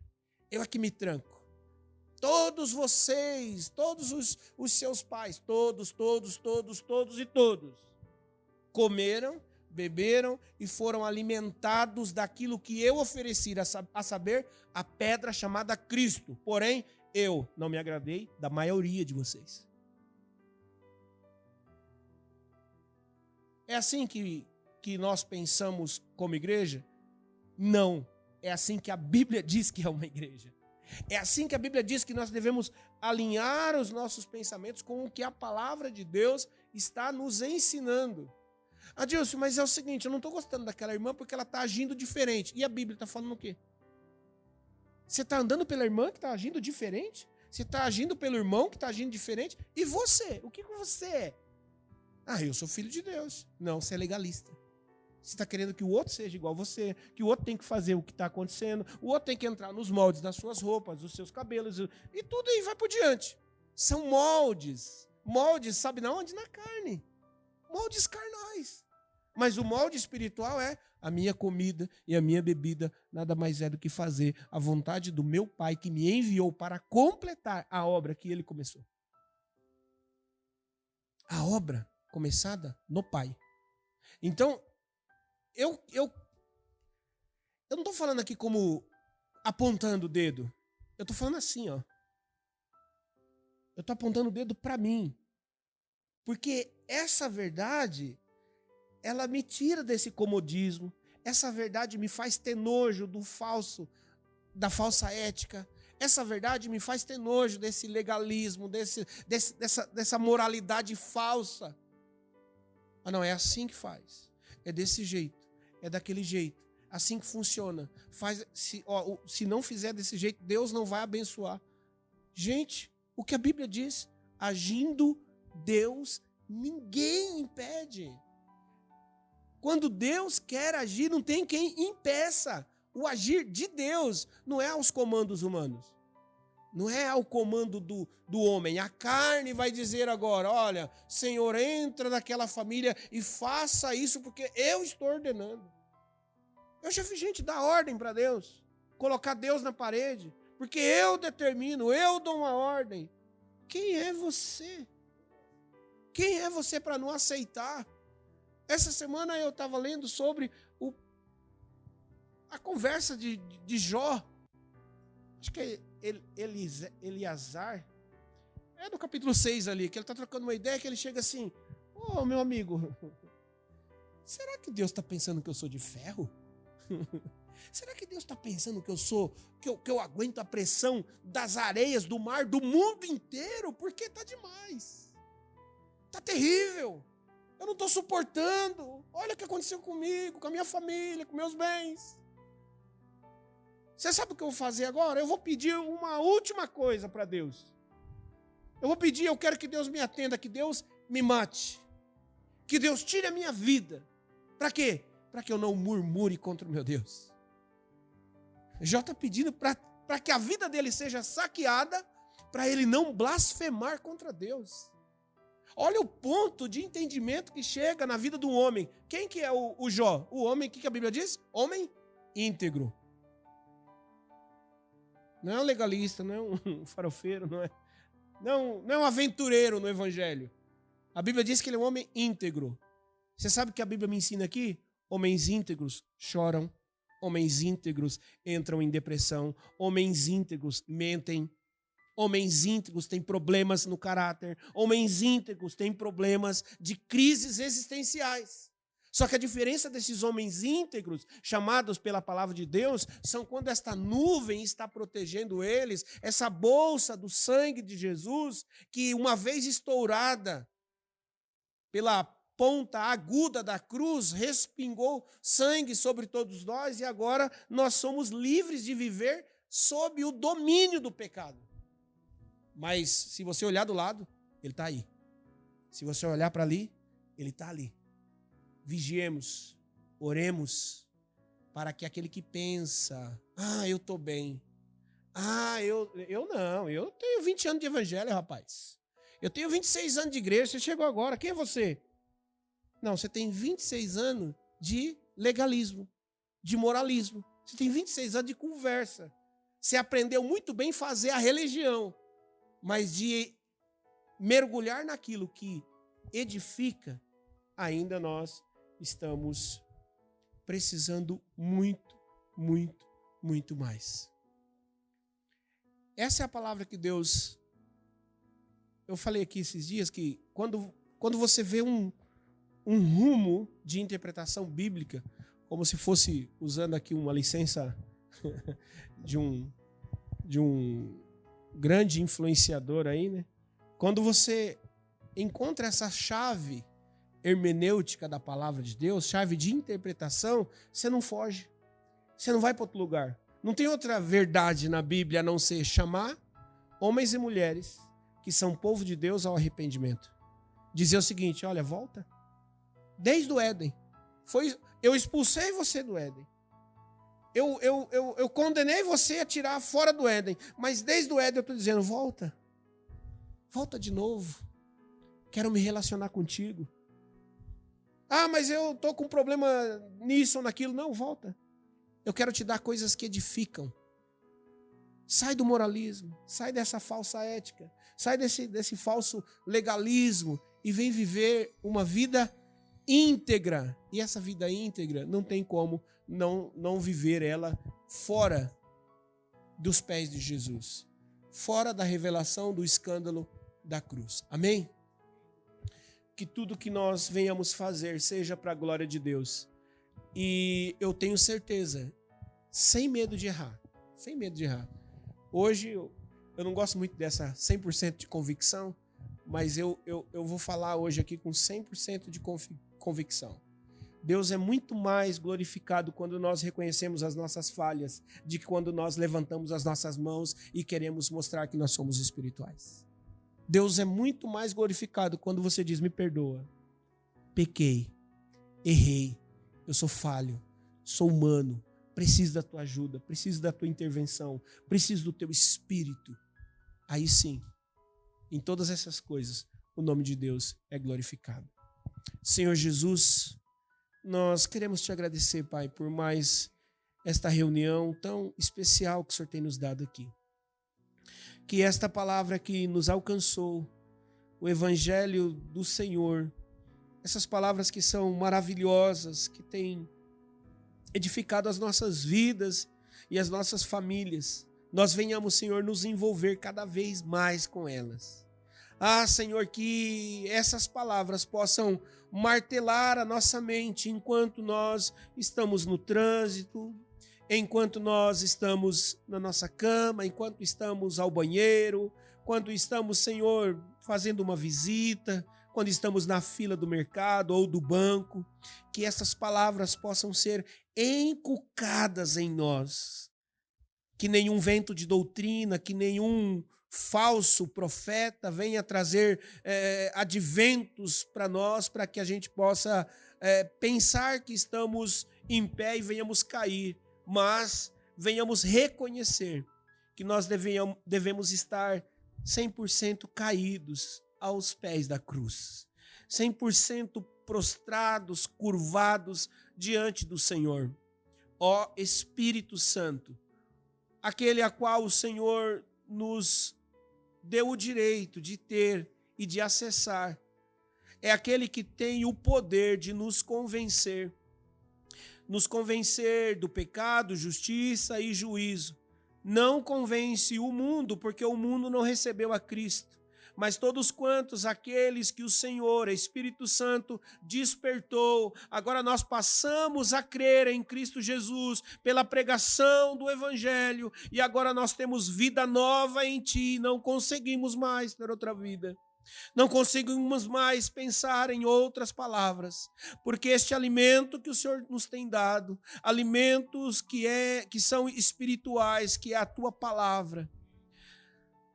Eu é que me tranco. Todos vocês, todos os seus pais, todos e todos, comeram, beberam e foram alimentados daquilo que eu ofereci, a saber, a pedra chamada Cristo. Porém, eu não me agradei da maioria de vocês. É assim que nós pensamos como igreja? Não. É assim que a Bíblia diz que é uma igreja. É assim que a Bíblia diz que nós devemos alinhar os nossos pensamentos com o que a palavra de Deus está nos ensinando. Adilson, mas é o seguinte, eu não estou gostando daquela irmã porque ela está agindo diferente. E a Bíblia está falando o quê? Você está andando pela irmã que está agindo diferente? Você está agindo pelo irmão que está agindo diferente? E você? O que você é? Ah, eu sou filho de Deus. Não, você é legalista. Você está querendo que o outro seja igual a você, que o outro tem que fazer o que está acontecendo, o outro tem que entrar nos moldes das suas roupas, dos seus cabelos, e tudo aí vai por diante. São moldes. Moldes, sabe na onde? Na carne. Moldes carnais. Mas o molde espiritual é a minha comida e a minha bebida, nada mais é do que fazer a vontade do meu Pai que me enviou para completar a obra que Ele começou. A obra começada no Pai. Então, eu não estou falando aqui como apontando o dedo. Eu estou falando assim, ó. Eu estou apontando o dedo para mim. Porque essa verdade, ela me tira desse comodismo. Essa verdade me faz ter nojo do falso, da falsa ética. Essa verdade me faz ter nojo desse legalismo, dessa moralidade falsa. Ah, não, é assim que faz. É desse jeito. É daquele jeito. Assim que funciona. Se não fizer desse jeito, Deus não vai abençoar. Gente, o que a Bíblia diz? Agindo Deus, ninguém impede. Quando Deus quer agir, não tem quem impeça. O agir de Deus não é aos comandos humanos. Não é ao comando do homem. A carne vai dizer agora, olha, Senhor, entra naquela família e faça isso porque eu estou ordenando. Eu já vi gente dar ordem para Deus, colocar Deus na parede, porque eu determino, eu dou uma ordem. Quem é você? Quem é você para não aceitar? Essa semana eu estava lendo sobre a conversa de Jó. Acho que é Eleazar. É no capítulo 6 ali, que ele está trocando uma ideia, que ele chega assim, ô, meu amigo, será que Deus está pensando que eu sou de ferro? Será que Deus está pensando que eu aguento a pressão das areias do mar, do mundo inteiro? Porque está demais. Está terrível. Eu não estou suportando. Olha o que aconteceu comigo, com a minha família, com meus bens. Você sabe o que eu vou fazer agora? Eu vou pedir uma última coisa para Deus. Eu quero que Deus me atenda, que Deus me mate. Que Deus tire a minha vida. Para quê? Para que eu não murmure contra o meu Deus. Jó está pedindo para que a vida dele seja saqueada, para ele não blasfemar contra Deus. Olha o ponto de entendimento que chega na vida do homem. Quem que é o Jó? O homem, o que a Bíblia diz? Homem íntegro. Não é um legalista, não é um farofeiro, não é um aventureiro no Evangelho. A Bíblia diz que ele é um homem íntegro. Você sabe o que a Bíblia me ensina aqui? Homens íntegros choram, homens íntegros entram em depressão, homens íntegros mentem, homens íntegros têm problemas no caráter, homens íntegros têm problemas de crises existenciais. Só que a diferença desses homens íntegros, chamados pela palavra de Deus, são quando esta nuvem está protegendo eles, essa bolsa do sangue de Jesus, que uma vez estourada pela ponta aguda da cruz, respingou sangue sobre todos nós, e agora nós somos livres de viver sob o domínio do pecado. Mas se você olhar do lado, ele está aí. Se você olhar para ali, ele está ali. Vigiemos, oremos, para que aquele que pensa, eu estou bem. Eu não, eu tenho 20 anos de evangelho, rapaz. Eu tenho 26 anos de igreja, você chegou agora, quem é você? Não, você tem 26 anos de legalismo, de moralismo. Você tem 26 anos de conversa. Você aprendeu muito bem fazer a religião, mas de mergulhar naquilo que edifica, ainda nós estamos precisando muito, muito, muito mais. Essa é a palavra que Deus... Eu falei aqui esses dias que quando você vê um rumo de interpretação bíblica, como se fosse, usando aqui uma licença de um grande influenciador aí, né? Quando você encontra essa chave hermenêutica da palavra de Deus, chave de interpretação, você não foge. Você não vai para outro lugar. Não tem outra verdade na Bíblia a não ser chamar homens e mulheres que são povo de Deus ao arrependimento. Dizer o seguinte, olha, volta. Desde o Éden. Eu expulsei você do Éden. Eu condenei você a tirar fora do Éden. Mas desde o Éden eu estou dizendo, volta. Volta de novo. Quero me relacionar contigo. Mas eu estou com problema nisso ou naquilo. Não, volta. Eu quero te dar coisas que edificam. Sai do moralismo. Sai dessa falsa ética. Sai desse falso legalismo. E vem viver uma vida íntegra. E essa vida íntegra não tem como não viver ela fora dos pés de Jesus. Fora da revelação do escândalo da cruz. Amém? Que tudo que nós venhamos fazer seja para a glória de Deus. E eu tenho certeza, sem medo de errar. Sem medo de errar. Hoje, eu não gosto muito dessa 100% de convicção, mas eu vou falar hoje aqui com 100% de convicção. Deus é muito mais glorificado quando nós reconhecemos as nossas falhas, de que quando nós levantamos as nossas mãos e queremos mostrar que nós somos espirituais. Deus é muito mais glorificado quando você diz, me perdoa, pequei, errei, eu sou falho, sou humano, preciso da tua ajuda, preciso da tua intervenção, preciso do teu espírito. Aí sim, em todas essas coisas, o nome de Deus é glorificado. Senhor Jesus, nós queremos te agradecer, Pai, por mais esta reunião tão especial que o Senhor tem nos dado aqui. Que esta palavra que nos alcançou, o Evangelho do Senhor, essas palavras que são maravilhosas, que têm edificado as nossas vidas e as nossas famílias, nós venhamos, Senhor, nos envolver cada vez mais com elas. Senhor, que essas palavras possam martelar a nossa mente enquanto nós estamos no trânsito, enquanto nós estamos na nossa cama, enquanto estamos ao banheiro, quando estamos, Senhor, fazendo uma visita, quando estamos na fila do mercado ou do banco, que essas palavras possam ser encucadas em nós. Que nenhum vento de doutrina, que nenhum falso profeta venha trazer adventos para nós, para que a gente possa pensar que estamos em pé e venhamos cair, mas venhamos reconhecer que nós devemos estar 100% caídos aos pés da cruz, 100% prostrados, curvados diante do Senhor. Ó Espírito Santo, aquele a qual o Senhor nos deu o direito de ter e de acessar, é aquele que tem o poder de nos convencer do pecado, justiça e juízo. Não convence o mundo, porque o mundo não recebeu a Cristo, mas todos quantos, aqueles que o Senhor, Espírito Santo, despertou, agora nós passamos a crer em Cristo Jesus pela pregação do Evangelho, e agora nós temos vida nova em Ti, não conseguimos mais ter outra vida. Não conseguimos mais pensar em outras palavras, porque este alimento que o Senhor nos tem dado, alimentos que são espirituais, que é a Tua palavra,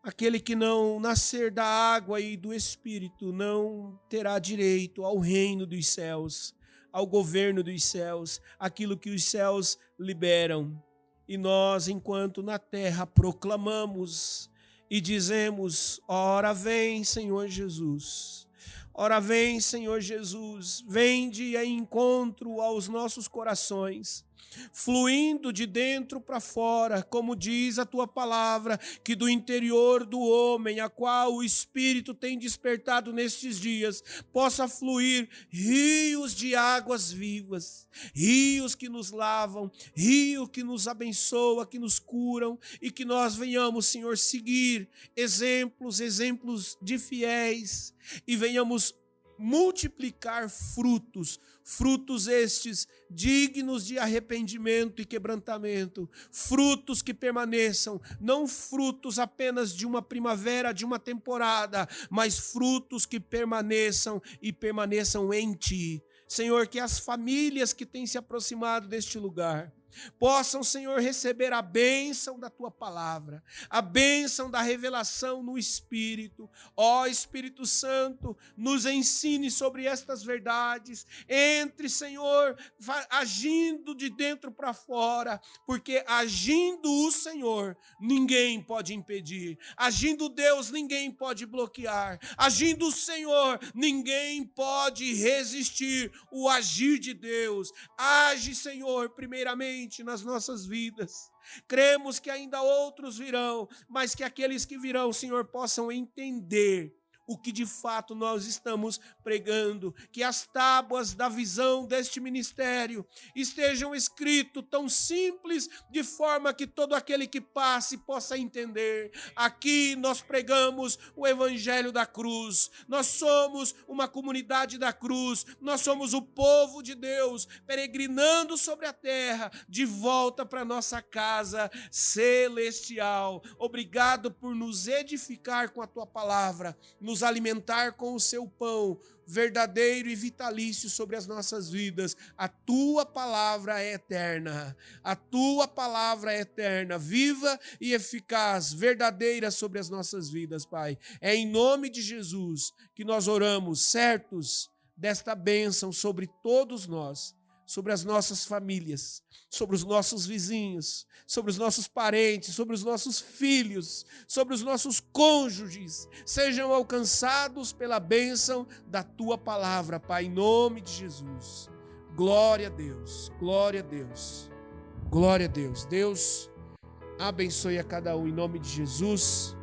aquele que não nascer da água e do Espírito não terá direito ao reino dos céus, ao governo dos céus, aquilo que os céus liberam. E nós, enquanto na terra proclamamos e dizemos: ora vem, Senhor Jesus. Ora vem, Senhor Jesus. Vem de encontro aos nossos corações, fluindo de dentro para fora, como diz a Tua palavra, que do interior do homem, a qual o Espírito tem despertado nestes dias, possa fluir rios de águas vivas, rios que nos lavam, rios que nos abençoam, que nos curam, e que nós venhamos, Senhor, seguir exemplos de fiéis, e venhamos multiplicar frutos estes dignos de arrependimento e quebrantamento, frutos que permaneçam, não frutos apenas de uma primavera, de uma temporada, mas frutos que permaneçam e permaneçam em Ti. Senhor, que as famílias que têm se aproximado deste lugar possam, Senhor, receber a bênção da Tua palavra, a bênção da revelação no Espírito. Ó Espírito Santo, nos ensine sobre estas verdades, entre, Senhor, agindo de dentro para fora, porque agindo o Senhor, ninguém pode impedir, agindo Deus, ninguém pode bloquear, agindo o Senhor, ninguém pode resistir o agir de Deus. Age, Senhor, primeiramente nas nossas vidas. Cremos que ainda outros virão, mas que aqueles que virão, Senhor, possam entender o que de fato nós estamos pregando, que as tábuas da visão deste ministério estejam escrito tão simples, de forma que todo aquele que passe possa entender. Aqui nós pregamos o Evangelho da cruz, nós somos uma comunidade da cruz, nós somos o povo de Deus, peregrinando sobre a terra, de volta para nossa casa celestial. Obrigado por nos edificar com a Tua palavra, nos alimentar com o Seu pão verdadeiro e vitalício sobre as nossas vidas. A Tua palavra é eterna, a Tua palavra é eterna, viva e eficaz, verdadeira sobre as nossas vidas, Pai. É em nome de Jesus que nós oramos, certos desta bênção sobre todos nós, sobre as nossas famílias, sobre os nossos vizinhos, sobre os nossos parentes, sobre os nossos filhos, sobre os nossos cônjuges, sejam alcançados pela bênção da Tua palavra, Pai, em nome de Jesus. Glória a Deus, glória a Deus, glória a Deus. Deus abençoe a cada um em nome de Jesus.